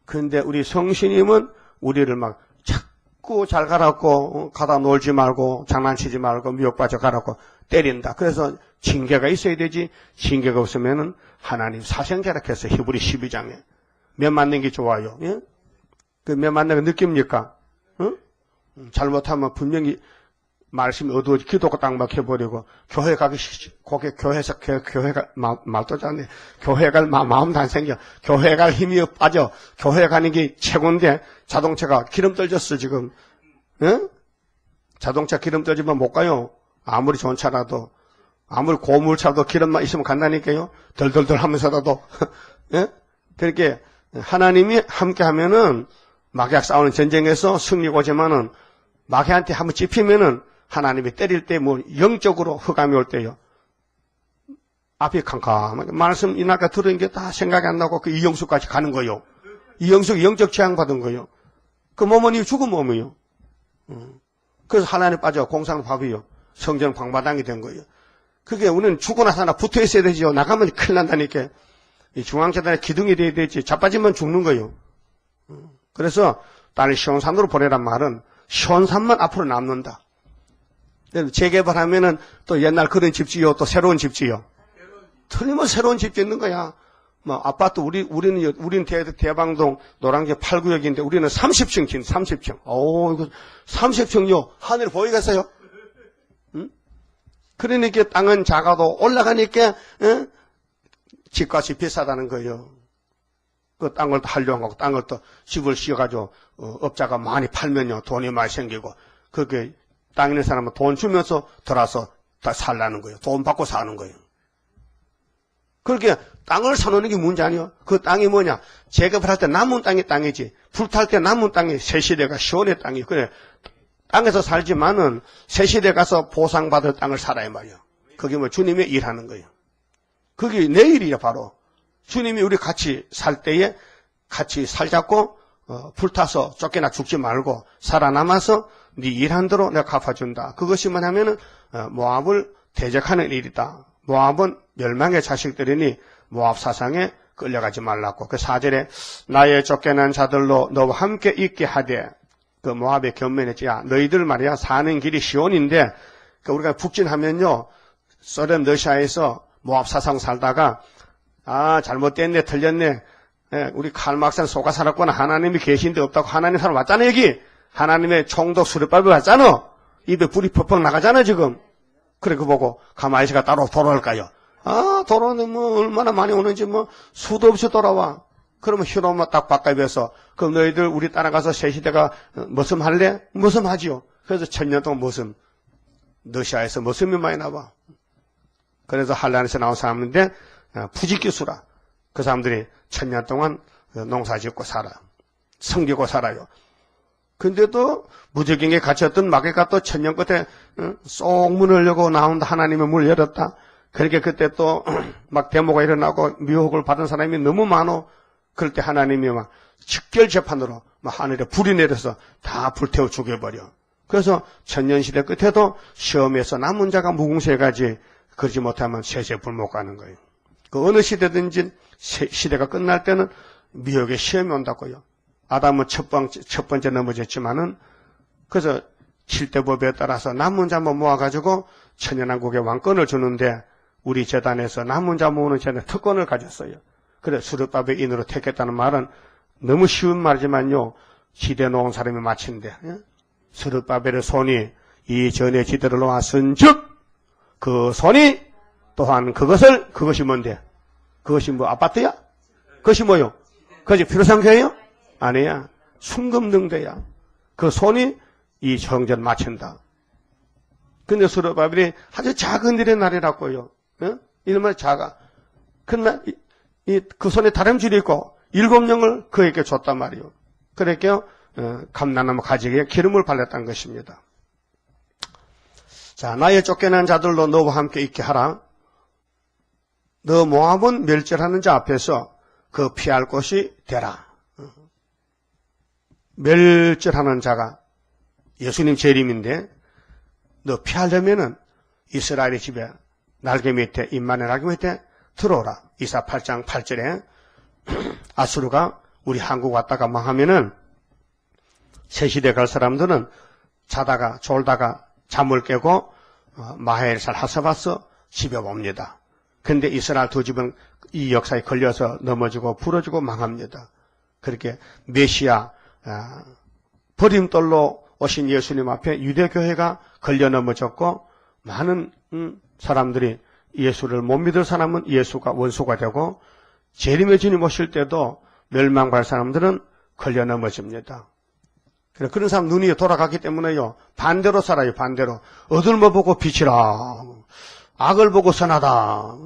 근데 우리 성신님은 우리를 자꾸 잘 가라고, 가다 놀지 말고, 장난치지 말고, 미혹받쳐 가라고 때린다. 그래서 징계가 있어야 되지. 징계가 없으면은 하나님 사생자라 했어요. 히브리 12장에. 면 맞는 게 좋아요. 예? 그 면 맞는 거 느낍니까? 응? 잘못하면 분명히 말씀이 어두워지 기도가 딱 막혀버리고 교회 가기 싫지. 교회가 말도 잘네. 교회 갈 마음도 안 생겨. 교회 갈 힘이 빠져. 교회 가는 게 최고인데 자동차가 기름 떨졌어 지금. 응? 자동차 기름 떨지면 못 가요. 아무리 좋은 차라도, 아무리 고물차도 기름만 있으면 간다니까요. 덜덜덜 하면서라도. 예? 그렇게 하나님이 함께 하면은 마귀와 싸우는 전쟁에서 승리가 오지만은 마귀한테 한번 찝히면은 하나님이 때릴 때 영적으로 흑암이 올 때요. 앞이 캄캄하게 말씀 이날까 들은 게 다 생각이 안 나고 그 이영숙까지 가는 거요. 이영숙이 영적 재앙 받은 거요. 그 몸은 이 죽은 몸이요. 그래서 하나님 빠져 공상밥이요. 성전 방마당이 된 거예요. 그게 우리는 죽고 나서 하나 붙어 있어야 되지요. 나가면 큰일 난다니까. 이 중앙재단에 기둥이 돼야 되지. 자빠지면 죽는 거예요. 그래서 딸을 시온산으로 보내란 말은 시온산만 앞으로 남는다. 재개발하면은 또 옛날 그런 집 지요. 또 새로운 집 지요. 틀리면 새로운 집 짓는 거야. 뭐 아파트 우리는 대방동 노량진 8구역인데 우리는 30층 긴 30층. 오, 이거 30층요. 하늘 보이겠어요? 응? 그러니까 땅은 작아도 올라가니까 집값이 비싸다는 거예요. 그 땅을 또 활용하고 땅을 또 집을 씌워가지고 업자가 많이 팔면요 돈이 많이 생기고 그렇게 땅 있는 사람은 돈 주면서 들어와서 다 살라는 거예요. 돈 받고 사는 거예요. 그렇게 땅을 사놓는 게 문제 아니에요. 그 땅이 뭐냐? 제거를 할 때 남은 땅이 땅이지. 불탈 때 남은 땅이 새시대가 시원의 땅이에요. 그래 땅에서 살지만은 새시대 가서 보상받을 땅을 살아야 말이에요. 그게 뭐 주님의 일하는 거예요. 그게 내 일이에요. 바로 주님이 우리 같이 살 때에 같이 살자고 불타서 쫓겨나 죽지 말고 살아남아서 네 일한 대로 내가 갚아준다. 그것이 뭐냐면은 모압을 대적하는 일이다. 모압은 멸망의 자식들이니 모압 사상에 끌려가지 말라고. 그 4절에 나의 쫓겨난 자들로 너와 함께 있게 하되 그 모압의 견면했지. 야 너희들 말이야 사는 길이 시온인데 그 우리가 북진하면요 소련 러시아에서 모압 사상 살다가 아 잘못됐네 틀렸네 우리 칼막산 속아 살았구나 하나님이 계신데 없다고 하나님 사람 왔잖아 여기 하나님의 총독 수렵밥이 왔잖아 입에 불이 퍽퍽 나가잖아 지금 그래 그 보고 가만히 있으니까 따로 돌아올까요? 아 돌아오는데 뭐 얼마나 많이 오는지 뭐 수도 없이 돌아와. 그러면 히로마 딱 바깥에서 그럼 너희들 우리 따라가서 새시대가 머슴 할래? 머슴 하지요. 그래서 1000년 동안 머슴 러시아에서 머슴이 많이 나와. 그래서 한란에서 나온 사람인데 부지기수라. 그 사람들이 1000년 동안 농사 짓고 살아. 섬기고 살아요. 근데도 무적경에 갇혔던 마귀가 또 1000년 끝에 쏙 문을 열고 나온다. 하나님의 문을 열었다. 그렇게 그때 또 막 데모가 일어나고 미혹을 받은 사람이 너무 많어. 그럴 때 하나님이 막 직결 재판으로 막 하늘에 불이 내려서 다 불태워 죽여버려. 그래서 천년시대 끝에도 시험에서 남은 자가 무궁수에 가지 그러지 못하면 세세 불못 가는 거예요. 그 어느 시대든지 시대가 끝날 때는 미혹의 시험이 온다고요. 아담은 첫 번째 넘어졌지만은 그래서 7대 법에 따라서 남은 자만 모아가지고 천연왕국의 왕권을 주는데 우리 재단에서 남은 자 모으는 재단 특권을 가졌어요. 그래 수르밥의 인으로 택했다는 말은 너무 쉬운 말이지만요. 지대 놓은 사람이 마친데 수르바벨의 손이 이전에 지대를 놓았은즉 그 손이 또한 그것이 뭔데? 그것이 뭐 아파트야? 그것이 뭐요? 그것이 필요상교예요? 아니야. 순금능대야. 그 손이 이 정전 마친다. 근데 수르바벨이 아주 작은 일의 날이라고요. 이름은 작아. 그날 그 손에 다림줄이 있고 7명을 그에게 줬단 말이에요. 그러니까 감람나무 가지에 기름을 발랐다는 것입니다. 자, 나의 쫓겨난 자들로 너와 함께 있게 하라. 너 모압은 멸절하는 자 앞에서 그 피할 곳이 되라. 멸절하는 자가 예수님 재림인데 너 피하려면은 이스라엘의 집에 날개 밑에 임마누엘 날개 밑에 들어오라. 이사 8장 8절에 아수르가 우리 한국 왔다가 망하면은 새시대 갈 사람들은 자다가 졸다가 잠을 깨고 마헬살 하사바스 집에 옵니다. 근데 이스라엘 두 집은 이 역사에 걸려서 넘어지고 부러지고 망합니다. 그렇게 메시아 버림돌로 오신 예수님 앞에 유대교회가 걸려 넘어졌고 많은 사람들이 예수를 못 믿을 사람은 예수가 원수가 되고 재림의 주님 오실 때도 멸망할 사람들은 걸려 넘어집니다. 그런 사람 눈이 돌아가기 때문에요. 반대로 살아요. 반대로. 어둠을 보고 빛이라. 악을 보고 선하다.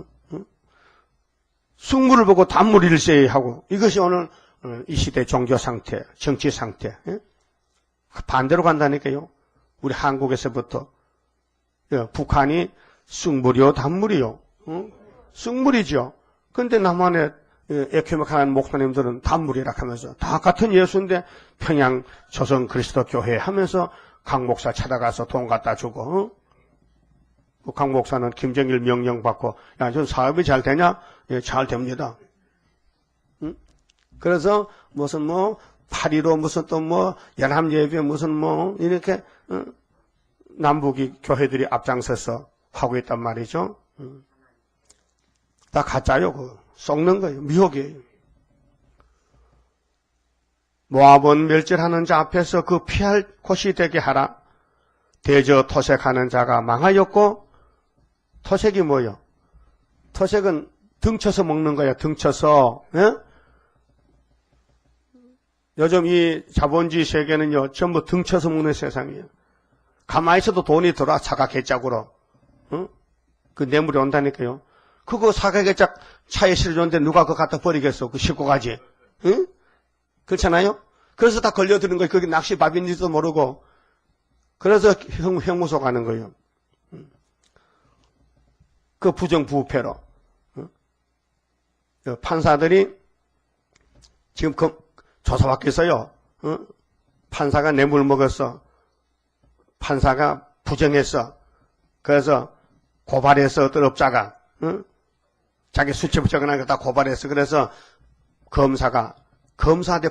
숭물을 보고 단물일세 하고 이것이 오늘 이 시대 종교 상태, 정치 상태. 반대로 간다니까요. 우리 한국에서부터 북한이 숭물이요 단물이요. 숭물이죠. 근데 남한에 에큐메카는 목사님들은 단물이라 하면서 다 같은 예수인데 평양 조선 그리스도 교회 하면서 강 목사 찾아가서 돈 갖다 주고 강 목사는 김정일 명령 받고 야, 좀 사업이 잘 되냐? 예, 잘 됩니다. 그래서 무슨 뭐 8.15 무슨 또 뭐 연합예배 무슨 뭐 이렇게 남북이 교회들이 앞장서서 하고 있단 말이죠. 다 가짜요. 썩는 거예요. 미혹이에요. 모압은 멸절하는 자 앞에서 그 피할 곳이 되게 하라. 대저 토색하는 자가 망하였고, 토색이 뭐예요? 토색은 등쳐서 먹는 거야. 등쳐서. 예? 요즘 이 자본주의 세계는요, 전부 등쳐서 먹는 세상이에요. 가만히 있어도 돈이 들어와, 사각개짝으로. 응? 그 뇌물이 온다니까요. 그거 사각개짝 차에 실어줬는데 누가 그거 갖다 버리겠어? 그 싣고 가지. 응? 그렇잖아요? 그래서 다 걸려드는 거예요. 그게 낚시밥인지도 모르고. 그래서 형무소 가는 거예요. 그 부정부패로. 판사들이 지금 조사받겠어요. 판사가 뇌물 먹었어. 판사가 부정했어. 그래서 고발해서 어떤 업자가 자기 수첩 적어놓은 거 다 고발했어. 그래서 검사한테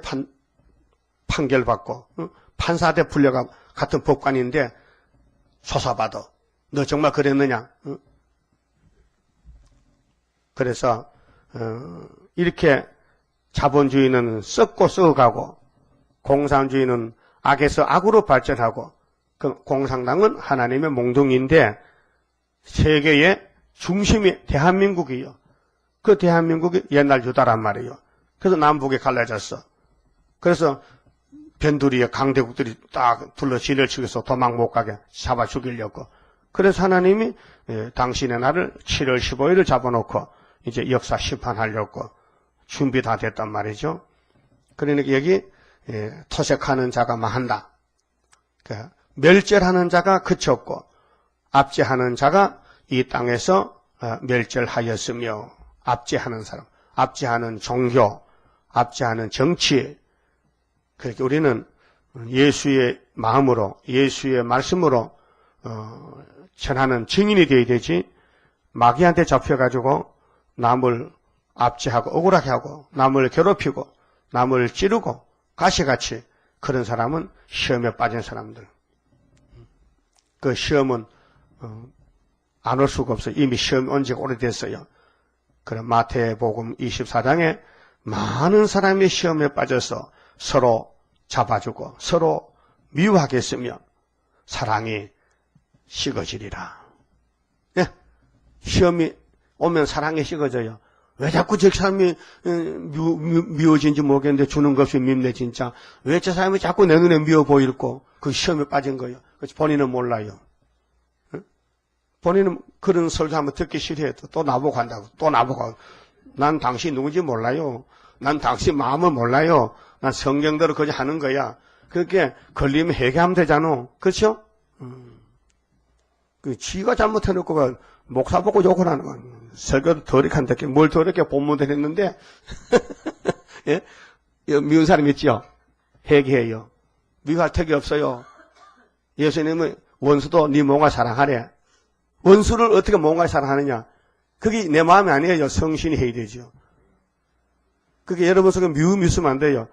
판결받고 판사한테 불려가 같은 법관인데 조사받아. 너 정말 그랬느냐? 그래서 이렇게 자본주의는 썩고 썩어가고 공산주의는 악에서 악으로 발전하고 그 공산당은 하나님의 몽둥이인데 세계의 중심이 대한민국이에요. 그 대한민국이 옛날 유다란 말이에요. 그래서 남북에 갈라졌어. 그래서 변두리에 강대국들이 딱 둘러 진을 치고서 도망 못 가게 잡아 죽이려고. 그래서 하나님이 당신의 날을 7월 15일을 잡아놓고 이제 역사 심판하려고 준비 다 됐단 말이죠. 그러니까 여기 토색하는 자가 망한다. 멸절하는 자가 그쳤고 압제하는 자가 이 땅에서 멸절하였으며 압제하는 사람, 압제하는 종교, 압제하는 정치. 그렇게 우리는 예수의 마음으로 예수의 말씀으로 전하는 증인이 되어야 되지 마귀한테 잡혀가지고 남을 압제하고 억울하게 하고 남을 괴롭히고 남을 찌르고 가시같이 그런 사람은 시험에 빠진 사람들. 그 시험은 안 올 수가 없어요. 이미 시험이 온 지가 오래됐어요. 그럼 마태복음 24장에 많은 사람이 시험에 빠져서 서로 잡아주고 서로 미워하겠으며 사랑이 식어지리라. 예? 시험이 오면 사랑이 식어져요. 왜 자꾸 저 사람이 미워진지 모르겠는데 주는 것이 밉네 진짜. 왜 저 사람이 자꾸 내 눈에 미워 보일고 그 시험에 빠진 거예요. 그래서 본인은 몰라요. 응? 본인은 그런 설교 한번 듣기 싫어해요. 또 나보고 한다고. 또 나보고 하고. 난 당신 누군지 몰라요. 난 당신 마음을 몰라요. 난 성경대로 그저 하는 거야. 그렇게 걸리면 회개하면 되잖아. 그렇죠? 그 지가 잘못해놓고 목사 보고 욕을 하는 건 설교도 더럽게 한다. 뭘 더럽게 본문을 했는데 예? 미운 사람 있죠? 회개해요. 미워할 턱이 없어요. 예수님은 원수도 네 몸과 사랑하래. 원수를 어떻게 몸과 사랑하느냐? 그게 내 마음이 아니에요. 성신이 해야 되죠. 그게 여러분 속에 미움 있으면 안 돼요.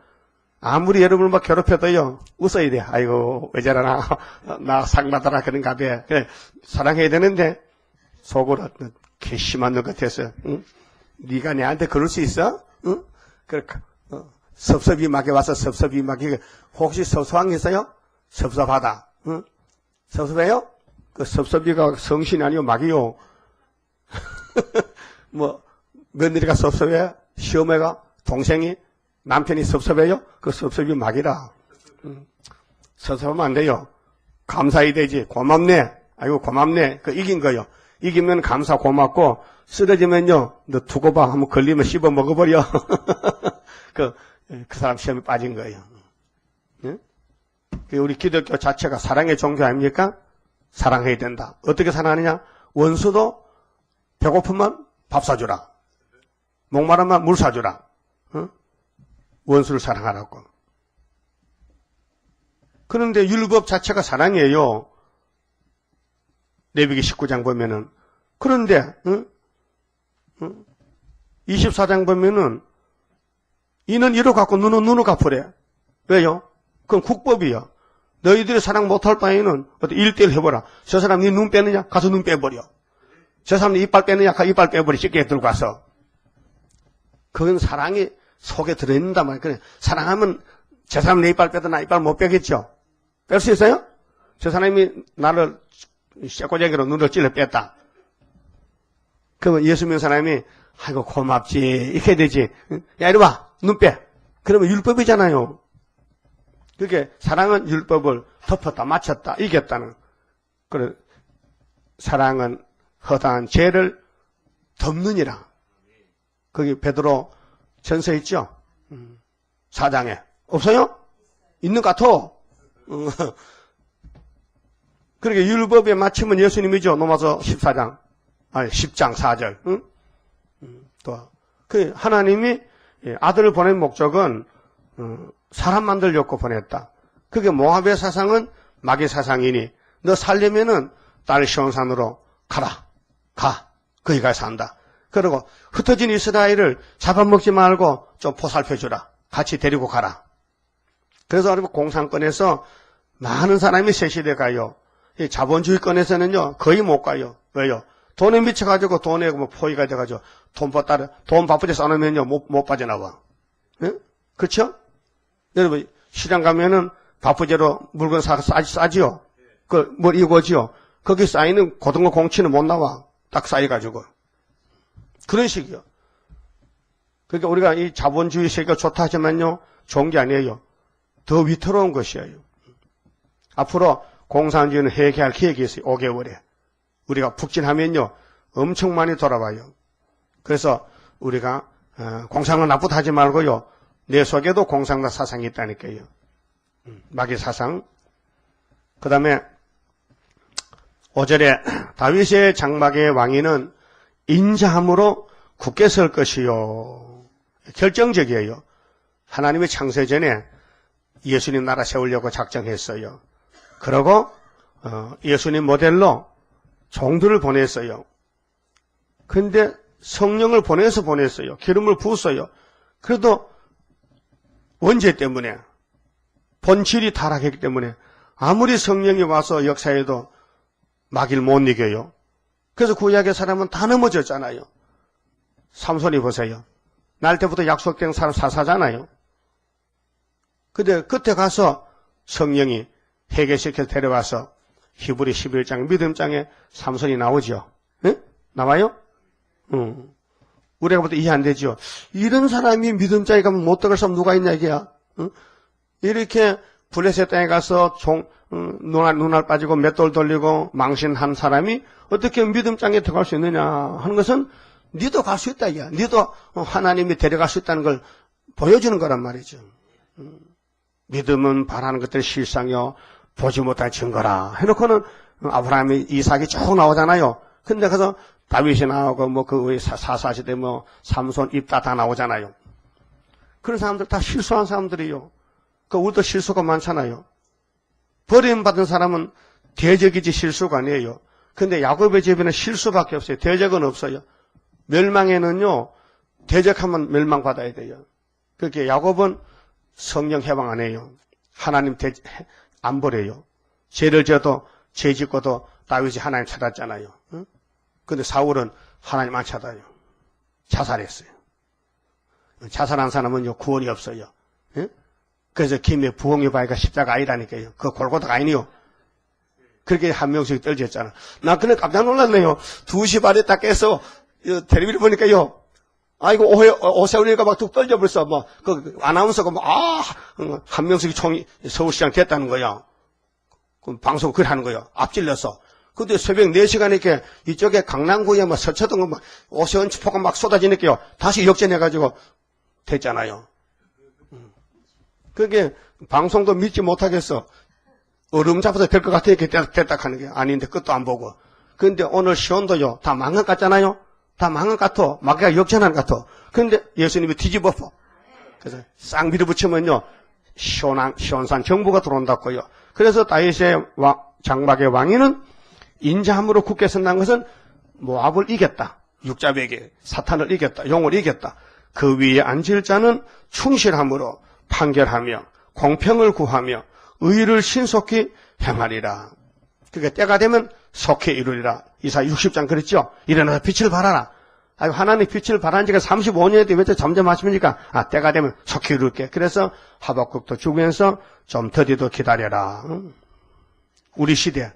아무리 여러분을 막 괴롭혀도요, 웃어야 돼. 아이고, 왜 저러나. 나 상받아라. 그런가 봐. 그래, 사랑해야 되는데, 속으로 괘씸한 것 같아서, 응? 네가 내한테 그럴 수 있어? 응? 그러니까, 섭섭이 막에 와서 섭섭이 막에, 혹시 섭섭한 게 있어요? 섭섭하다. 응? 섭섭해요? 그 섭섭이가 성신이 아니고 막이요. 뭐, 며느리가 섭섭해? 시어머니가? 동생이? 남편이 섭섭해요? 그 섭섭이 막이라. 섭섭하면 안 돼요. 감사해야 되지. 고맙네. 아이고, 고맙네. 그 이긴 거요. 이기면 감사 고맙고, 쓰러지면요, 너 두고 봐. 한번 걸리면 씹어 먹어버려. 그 사람 시험에 빠진 거예요. 응? 우리 기독교 자체가 사랑의 종교 아닙니까? 사랑해야 된다. 어떻게 사랑하느냐? 원수도 배고프면 밥 사주라. 목마르면 물 사주라. 응? 원수를 사랑하라고. 그런데 율법 자체가 사랑이에요. 레위기 19장 보면은. 그런데 24장 보면은 이는 이로 갚고 눈은 눈으로 갚으래. 왜요? 그건 국법이요. 너희들이 사랑 못할 바에는 1대1 해보라. 저 사람 네 눈 빼느냐? 가서 눈 빼버려. 저 사람 이빨 빼느냐? 이빨 빼버리 찢게 들고 가서. 그건 사랑이 속에 들어있는단 말이에요. 그래, 사랑하면 저 사람 내 이빨 빼도 나 이빨 못 빼겠죠? 뺄 수 있어요? 저 사람이 나를 쇠꼬쟁이로 눈을 찔러 뺐다. 그러면 예수 믿는 사람이 아이고 고맙지 이렇게 되지. 야 이리 와 눈 빼. 그러면 율법이잖아요. 그게 사랑은 율법을 덮었다 맞췄다 이겼다는. 그래 사랑은 허다한 죄를 덮느니라. 거기 베드로 전서 있죠? 4장에 없어요? 있는 것 같아. 그러니까 율법에 맞추면 예수님이죠. 로마서 14장 아니 10장 4절. 응? 또 그 하나님이 아들을 보낸 목적은 사람 만들려고 보냈다. 그게 모압의 사상은 마귀 사상이니 너 살려면은 딸 시온산으로 가라. 가. 거기 가서 산다. 그리고 흩어진 이스라엘을 잡아먹지 말고 좀 포살펴주라. 같이 데리고 가라. 그래서 공산권에서 많은 사람이 세시대 가요. 이 자본주의권에서는요 거의 못 가요. 왜요? 돈에 미쳐가지고 돈에 뭐 포위가 돼가지고 돈 바쁘게 써놓으면요 못 빠져나와. 예? 그렇죠? 여러분 시장 가면은 바쁘제로 물건 싸지요. 그 뭐 이거지요. 거기 쌓이는 고등어 공치는 못 나와. 딱 쌓여가지고 그런 식이요. 그러니까 우리가 이 자본주의 세계가 좋다 하지만요 좋은 게 아니에요. 더 위태로운 것이에요. 앞으로 공산주의는 해결할 계획이 있어요. 5개월에. 우리가 북진하면요 엄청 많이 돌아와요. 그래서 우리가 공산은 나쁘다 하지 말고요 내 속에도 공산과 사상이 있다니까요. 마귀 사상. 그 다음에 5절에 다윗의 장막의 왕위는 인자함으로 굳게 설 것이요. 결정적이에요. 하나님의 창세전에 예수님 나라 세우려고 작정했어요. 그러고 예수님 모델로 종들을 보냈어요. 근데 성령을 보냈어요. 기름을 부었어요. 그래도 원죄 때문에 본질이 타락했기 때문에 아무리 성령이 와서 역사해도 마귀를 못 이겨요. 그래서 구약의 사람은 다 넘어졌잖아요. 삼손이 보세요. 날 때부터 약속된 사람 사사잖아요. 근데 그때 가서 성령이 회개시켜서 데려와서 히브리 11장 믿음장에 삼손이 나오죠. 네? 나와요? 우리가 볼 때 이해 안 되죠. 이런 사람이 믿음장에 가면 못 들어갈 사람 누가 있냐 이게야. 이렇게 블레셋 땅에 가서 눈알 빠지고 맷돌 돌리고 망신한 사람이 어떻게 믿음장에 들어갈 수 있느냐 하는 것은 니도 갈 수 있다 이야. 니도 하나님이 데려갈 수 있다는 걸 보여주는 거란 말이죠. 믿음은 바라는 것들 실상이요 보지 못할 증거라 해놓고는 아브라함이 이삭이 쭉 나오잖아요. 근데 가서 다윗이 나오고 뭐 그 사사시대 뭐 삼손 입다 다 나오잖아요. 그런 사람들 다 실수한 사람들이요. 그 우리도 실수가 많잖아요. 버림받은 사람은 대적이지 실수가 아니에요. 근데 야곱의 집에는 실수밖에 없어요. 대적은 없어요. 멸망에는요 대적하면 멸망받아야 돼요. 그렇게 야곱은 성령 해방 안 해요. 하나님 안 버려요. 죄를 져도 죄 짓고도 다윗이 하나님 찾았잖아요. 근데 사울은 하나님 안 찾아요. 자살했어요. 자살한 사람은요 구원이 없어요. 그래서 김에 부엉이 바위가 십자가 아니라니까요. 그거 골고다가 아니요. 그렇게 한 명씩 떨어졌잖아. 나 그래 깜짝 놀랐네요. 2시 반에 딱 깨서 텔레비를 보니까요. 아이고 오세훈이가 막 툭 떨어져버렸어. 뭐 그 아나운서가 뭐 한 명씩 총이 서울시장 됐다는 거야. 그 방송 그걸 하는 거야. 앞질러서. 근데 새벽 4시간에 이렇게 이쪽에 강남구에 뭐 서초동 막 오세훈 폭포가 막 쏟아지니까요. 다시 역전해가지고 됐잖아요. 그게 방송도 믿지 못하겠어. 얼음 잡아서 될 것 같아 이렇게 됐다 하는 게 아닌데 끝도 안 보고. 근데 오늘 시온도요 다 망한 것 같잖아요. 다 망한 것 같아. 마귀가 역전한 것 같아. 근데 예수님이 뒤집어서 그래서 싹 밀어붙이면요 시온산 정부가 들어온다고요. 그래서 다윗의 장막의 왕위는 인자함으로 굳게 선다는 것은 모압을 이겼다. 육자백에 사탄을 이겼다. 용을 이겼다. 그 위에 앉을 자는 충실함으로 판결하며 공평을 구하며 의를 신속히 행하리라. 그러니까 때가 되면 속히 이루리라. 이사야 60장 그랬죠? 일어나서 빛을 발하라. 아유, 하나님 빛을 발한 지가 35년이 돼. 왜 잠잠하십니까? 때가 되면 속히 이룰게. 그래서 하박국도 죽으면서 좀 더디도 기다려라. 우리 시대.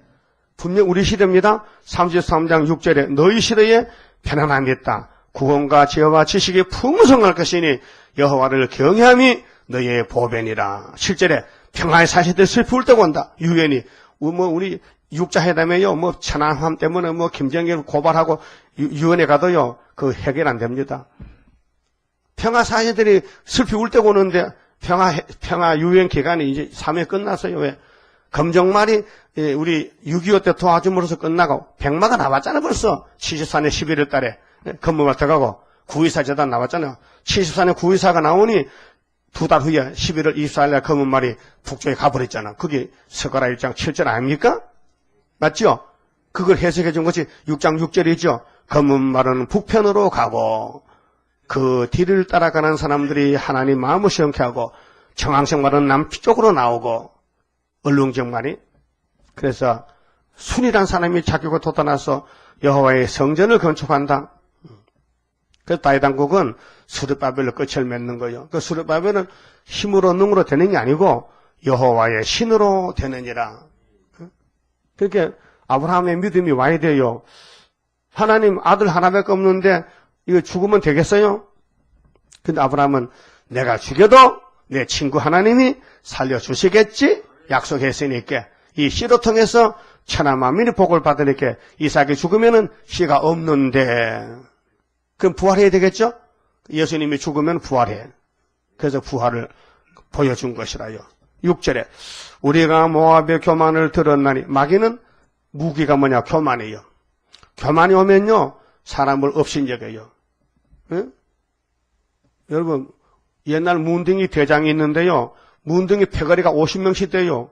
분명 우리 시대입니다. 33장 6절에 너희 시대에 편안함이 있다. 구원과 지혜와 지식이 풍성할 것이니 여호와를 경외함이 너희의 보배니라. 실제로 평화의 사실들 슬플 때가 온다. 유엔이 우리 육자회담에요. 천안함 때문에 김정일 고발하고 유엔에 가도요. 그 해결 안 됩니다. 평화 사실들이 슬피 울 때가 오는데 평화 유엔 기간이 이제 3회 끝났어요. 왜? 검정말이 우리 6.25 때 도와줌으로써 끝나고 백마가 나왔잖아 벌써. 74년 11월 달에 검문말 들어가고 9.24 재단 나왔잖아요. 74년 9.24가 나오니 2달 후에 11월 24일날 검문말이 북쪽에 가버렸잖아. 그게 서가라 1장 7절 아닙니까? 맞죠? 그걸 해석해 준 것이 6장 6절이죠. 검문말은 북편으로 가고 그 뒤를 따라가는 사람들이 하나님 마음을 시험케 하고 정황생말은 남쪽으로 나오고 얼룽정말이 그래서 순이란 사람이 자격을 돋아나서 여호와의 성전을 건축한다. 그래서 다윗왕국은 스룹바벨로 끝을 맺는 거예요. 그 스룹바벨은 힘으로 능으로 되는 게 아니고 여호와의 신으로 되느니라. 그렇게 아브라함의 믿음이 와야 돼요. 하나님 아들 하나밖에 없는데 이거 죽으면 되겠어요? 근데 아브라함은 내가 죽여도 내 친구 하나님이 살려주시겠지? 약속했으니까 이 씨로 통해서 천하 만민이 복을 받으니까 이삭이 죽으면은 씨가 없는데 그럼 부활해야 되겠죠? 예수님이 죽으면 부활해. 그래서 부활을 보여준 것이라요. 6절에 우리가 모압의 교만을 들었나니 마귀는 무기가 뭐냐? 교만이에요. 교만이 오면요 사람을 업신여겨요. 응? 여러분 옛날 문둥이 대장이 있는데요. 문둥이 패거리가 50명씩 돼요.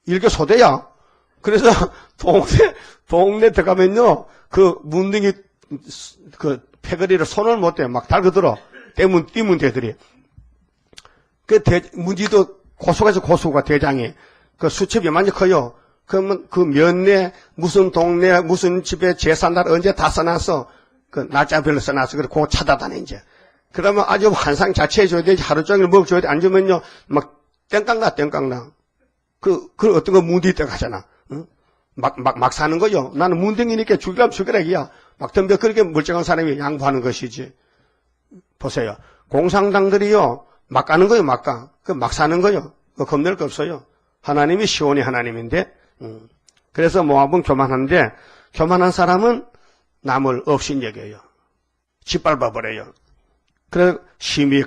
일개 소대야. 그래서 동네 들어가면요 그 문둥이 그 패거리를 손을 못 대. 막 달그들어. 뛰문 대들이. 문지도 고수가 대장이. 그 수첩이 많이 커요. 그러면 그 면내 무슨 동네 무슨 집에 제삿날 언제 다 써놨어. 그 날짜별로 써놨어. 그래 그거 찾아다니 이제. 그러면 아주 환상 자체 해줘야 되지. 하루 종일 먹어줘야 돼. 안 주면요 막 땡깡나. 그 어떤 거 문디 때 가잖아. 응? 막 사는 거요. 나는 문둥이니까 죽이라면 죽이라 이야. 막 덤벼 그렇게 멀쩡한 사람이 양보하는 것이지. 보세요. 공산당들이요 막 가는 거요 막 가. 막 사는 거요. 겁낼 거 없어요. 하나님이 시온이 하나님인데. 그래서 모압은 교만한데 교만한 사람은 남을 업신여겨요. 짓밟아버려요. 그래서 심히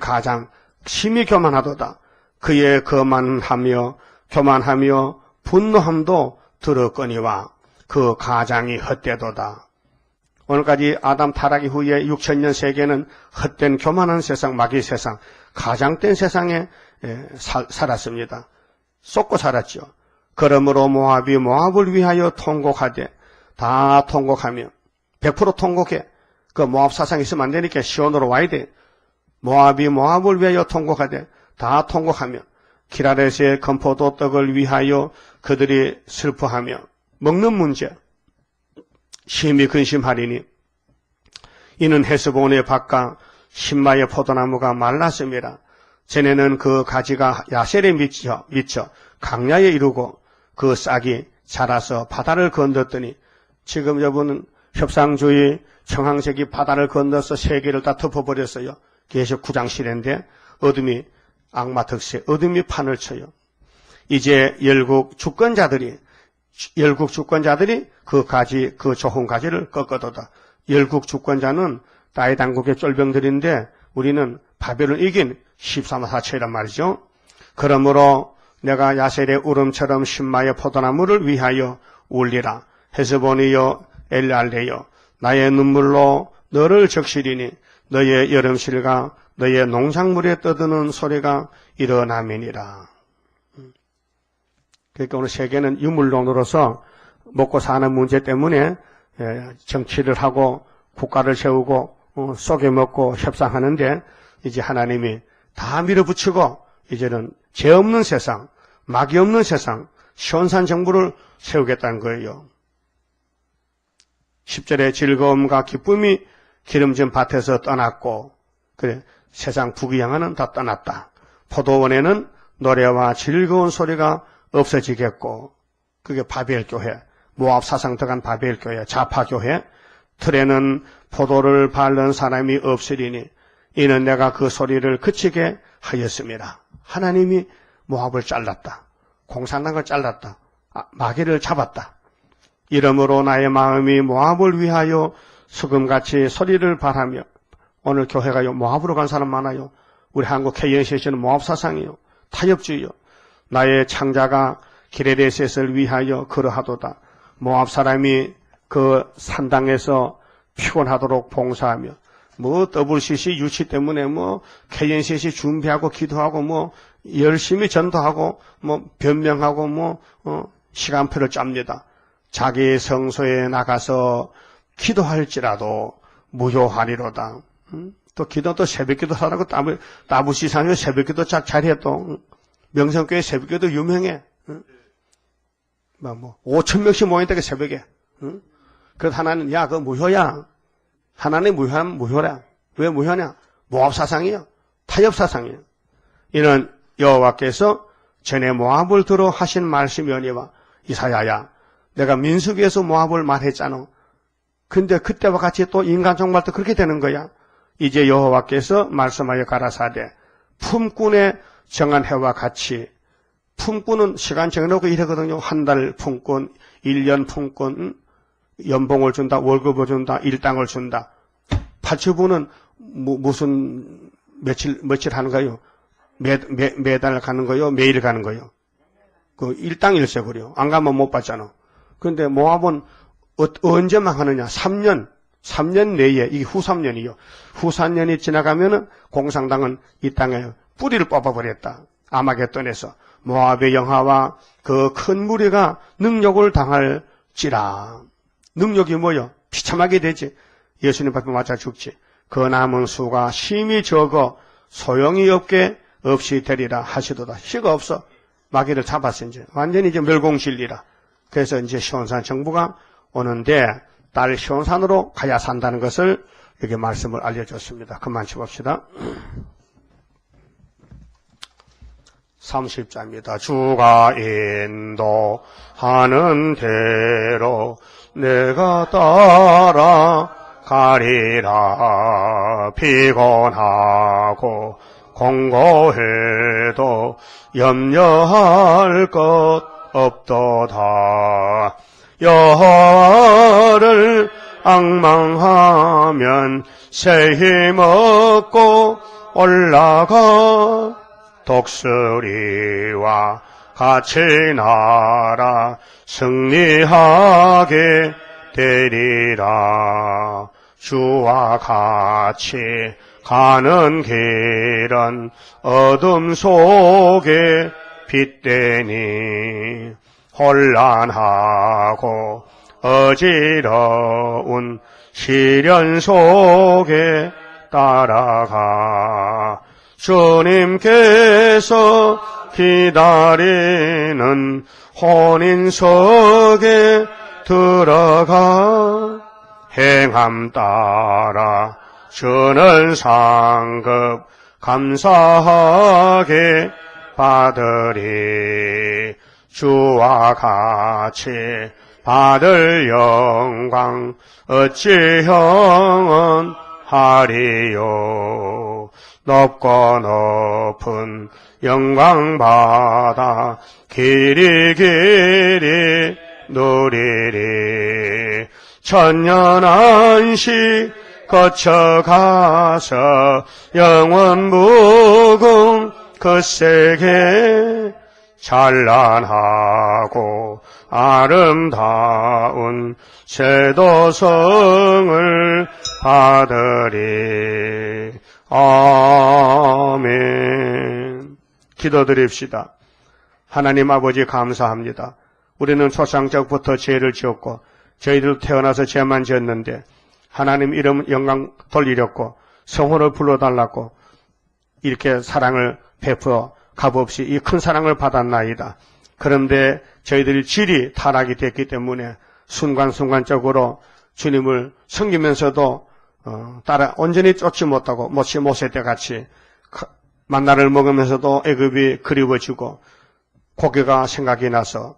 교만하도다. 그의 거만하며 교만하며 분노함도 들었거니와 그 가장이 헛되도다. 오늘까지 아담 타락 이후에 6천년 세계는 헛된 교만한 세상, 마귀 세상, 가장된 세상에 살았습니다. 쏟고 살았죠. 그러므로 모압이 모압을 위하여 통곡하되 다 통곡하며 100% 통곡해. 그 모압 사상이 있으면 안 되니까 시온으로 와야 돼. 모압이 모압을 위하여 통곡하되 다 통곡하며 기라렛의 건포도 떡을 위하여 그들이 슬퍼하며 먹는 문제 심히 근심하리니 이는 헤스본의 밭과 신마의 포도나무가 말랐음이라. 전에는 그 가지가 야셀에 미쳐 강야에 이르고 그 싹이 자라서 바다를 건넜더니 지금 여러분은 협상주의 청황색이 바다를 건너서 세계를 다 덮어버렸어요. 계속 구장시대인데 어둠이 악마 특세, 어둠이 판을 쳐요. 이제 열국 주권자들이 그 가지, 그 좋은 가지를 꺾어도다. 열국 주권자는 다윗왕국의 쫄병들인데 우리는 바벨을 이긴 13사처이란 말이죠. 그러므로 내가 야셀의 울음처럼 신마의 포도나무를 위하여 울리라. 헤스본이여 엘랄레여 나의 눈물로 너를 적시리니 너의 여름실과 너의 농작물에 떠드는 소리가 일어나면이라. 그러니까 오늘 세계는 유물론으로서 먹고 사는 문제 때문에 정치를 하고 국가를 세우고 쏘개 먹고 협상하는데 이제 하나님이 다 밀어붙이고 이제는 죄 없는 세상, 마귀 없는 세상, 시온산 정부를 세우겠다는 거예요. 10절에 즐거움과 기쁨이 기름진 밭에서 떠났고, 그래, 세상 부귀영화는 다 떠났다. 포도원에는 노래와 즐거운 소리가 없어지겠고, 그게 바벨교회, 모압 사상 들어간 바벨교회, 자파교회, 틀에는 포도를 밟는 사람이 없으리니 이는 내가 그 소리를 그치게 하였습니다. 하나님이 모압을 잘랐다. 공산당을 잘랐다. 마귀를 잡았다. 이러므로 나의 마음이 모압을 위하여 수금같이 소리를 발하며, 오늘 교회가요 모압으로 간 사람 많아요. 우리 한국 KNCC는 모압 사상이요, 타협주의요. 나의 창자가 기레데셋을 위하여 그러하도다. 모압 사람이 그 산당에서 피곤하도록 봉사하며, 뭐 WCC 유치 때문에 뭐 KNCC 준비하고 기도하고 뭐 열심히 전도하고 뭐 변명하고 뭐 시간표를 짭니다. 자기 성소에 나가서 기도할지라도 무효하리로다. 또 기도도 새벽기도 하라고 따부시상에 새벽기도 잘해. 또 명성교회 새벽기도 유명해. 뭐 5,000명씩 모인다게 새벽에. 그래서 하나님, 야, 그거 무효야. 하나님 무효하면 무효라. 왜 무효냐? 모압 사상이요, 타협 사상이요. 이는 여호와께서 전에 모압을 들어 하신 말씀이오니와, 이사야야, 내가 민수기에서 모압을 말했잖아. 근데 그때와 같이 또 인간 종말도 그렇게 되는 거야. 이제 여호와께서 말씀하여 가라사대, 품꾼의 정한 해와 같이, 품꾼은 시간 정해놓고 일하거든요. 한 달 품꾼, 1년 품꾼, 연봉을 준다, 월급을 준다, 일당을 준다. 파출부는 무슨 며칠 하는 거요? 매달 가는 거요? 매일 가는 거요? 그 일당 일세고요. 안 가면 못 받잖아. 그런데 모압은 언제만 하느냐? 3년 내에, 이게 후 3년이요. 후 3년이 지나가면은 공산당은 이 땅에 뿌리를 뽑아버렸다. 아마겟돈에서. 모압의 영하와 그 큰 무리가 능력을 당할지라. 능력이 뭐요? 비참하게 되지. 예수님 앞에 맞아 죽지. 그 남은 수가 심히 적어 소용이 없이 되리라 하시도다. 씨가 없어. 마귀를 잡았어. 이제 완전히 이제 멸공진리라. 그래서 이제 시온산 정부가 오는데 딸 시온산으로 가야 산다는 것을 이렇게 말씀을 알려줬습니다. 그만 쳐봅시다. 30자입니다. 주가 인도하는 대로 내가 따라가리라. 피곤하고 공고해도 염려할 것 없도다. 여호와를 앙망하면 새 힘 얻고 올라가. 독수리와 같이 날아 승리하게 되리라. 주와 같이 가는 길은 어둠 속에 빛되니 혼란하고 어지러운 시련 속에 따라가. 주님께서 기다리는 혼인석에 들어가. 행함 따라 주는 상급 감사하게 받으리. 주와 같이 받을 영광 어찌 형은 하리요. 높고 높은 영광 받아 길이 누리리. 천년 안식 거쳐가서 영원 무궁 그 세계 찬란하고 아름다운 제도성을 받으리. 아멘. 기도드립시다. 하나님 아버지 감사합니다. 우리는 초창적부터 죄를 지었고 저희들 태어나서 죄만 지었는데 하나님 이름 영광 돌리렸고 성호를 불러달라고 이렇게 사랑을 베풀어 값없이 이 큰 사랑을 받았나이다. 그런데 저희들이 질이 타락이 됐기 때문에 순간순간적으로 주님을 섬기면서도 따라 온전히 쫓지 못하고 모세 때 같이 만나를 먹으면서도 애굽이 그리워지고 고개가 생각이 나서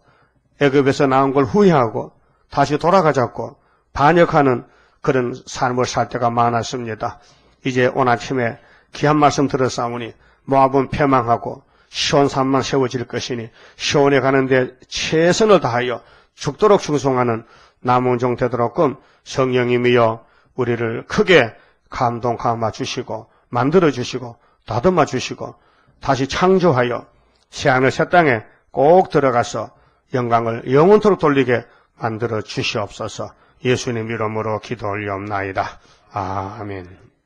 애굽에서 나온 걸 후회하고 다시 돌아가자고 반역하는 그런 삶을 살 때가 많았습니다. 이제 오늘 아침에 귀한 말씀 들었사오니 모압은 패망하고 시온 산만 세워질 것이니 시온에 가는데 최선을 다하여 죽도록 충성하는 남은 종 되도록끔 성령님이여 우리를 크게 감화 주시고 만들어 주시고 다듬어 주시고 다시 창조하여 새하늘 새 땅에 꼭 들어가서 영광을 영원토록 돌리게 만들어 주시옵소서. 예수님 이름으로 기도 올리옵나이다. 아멘.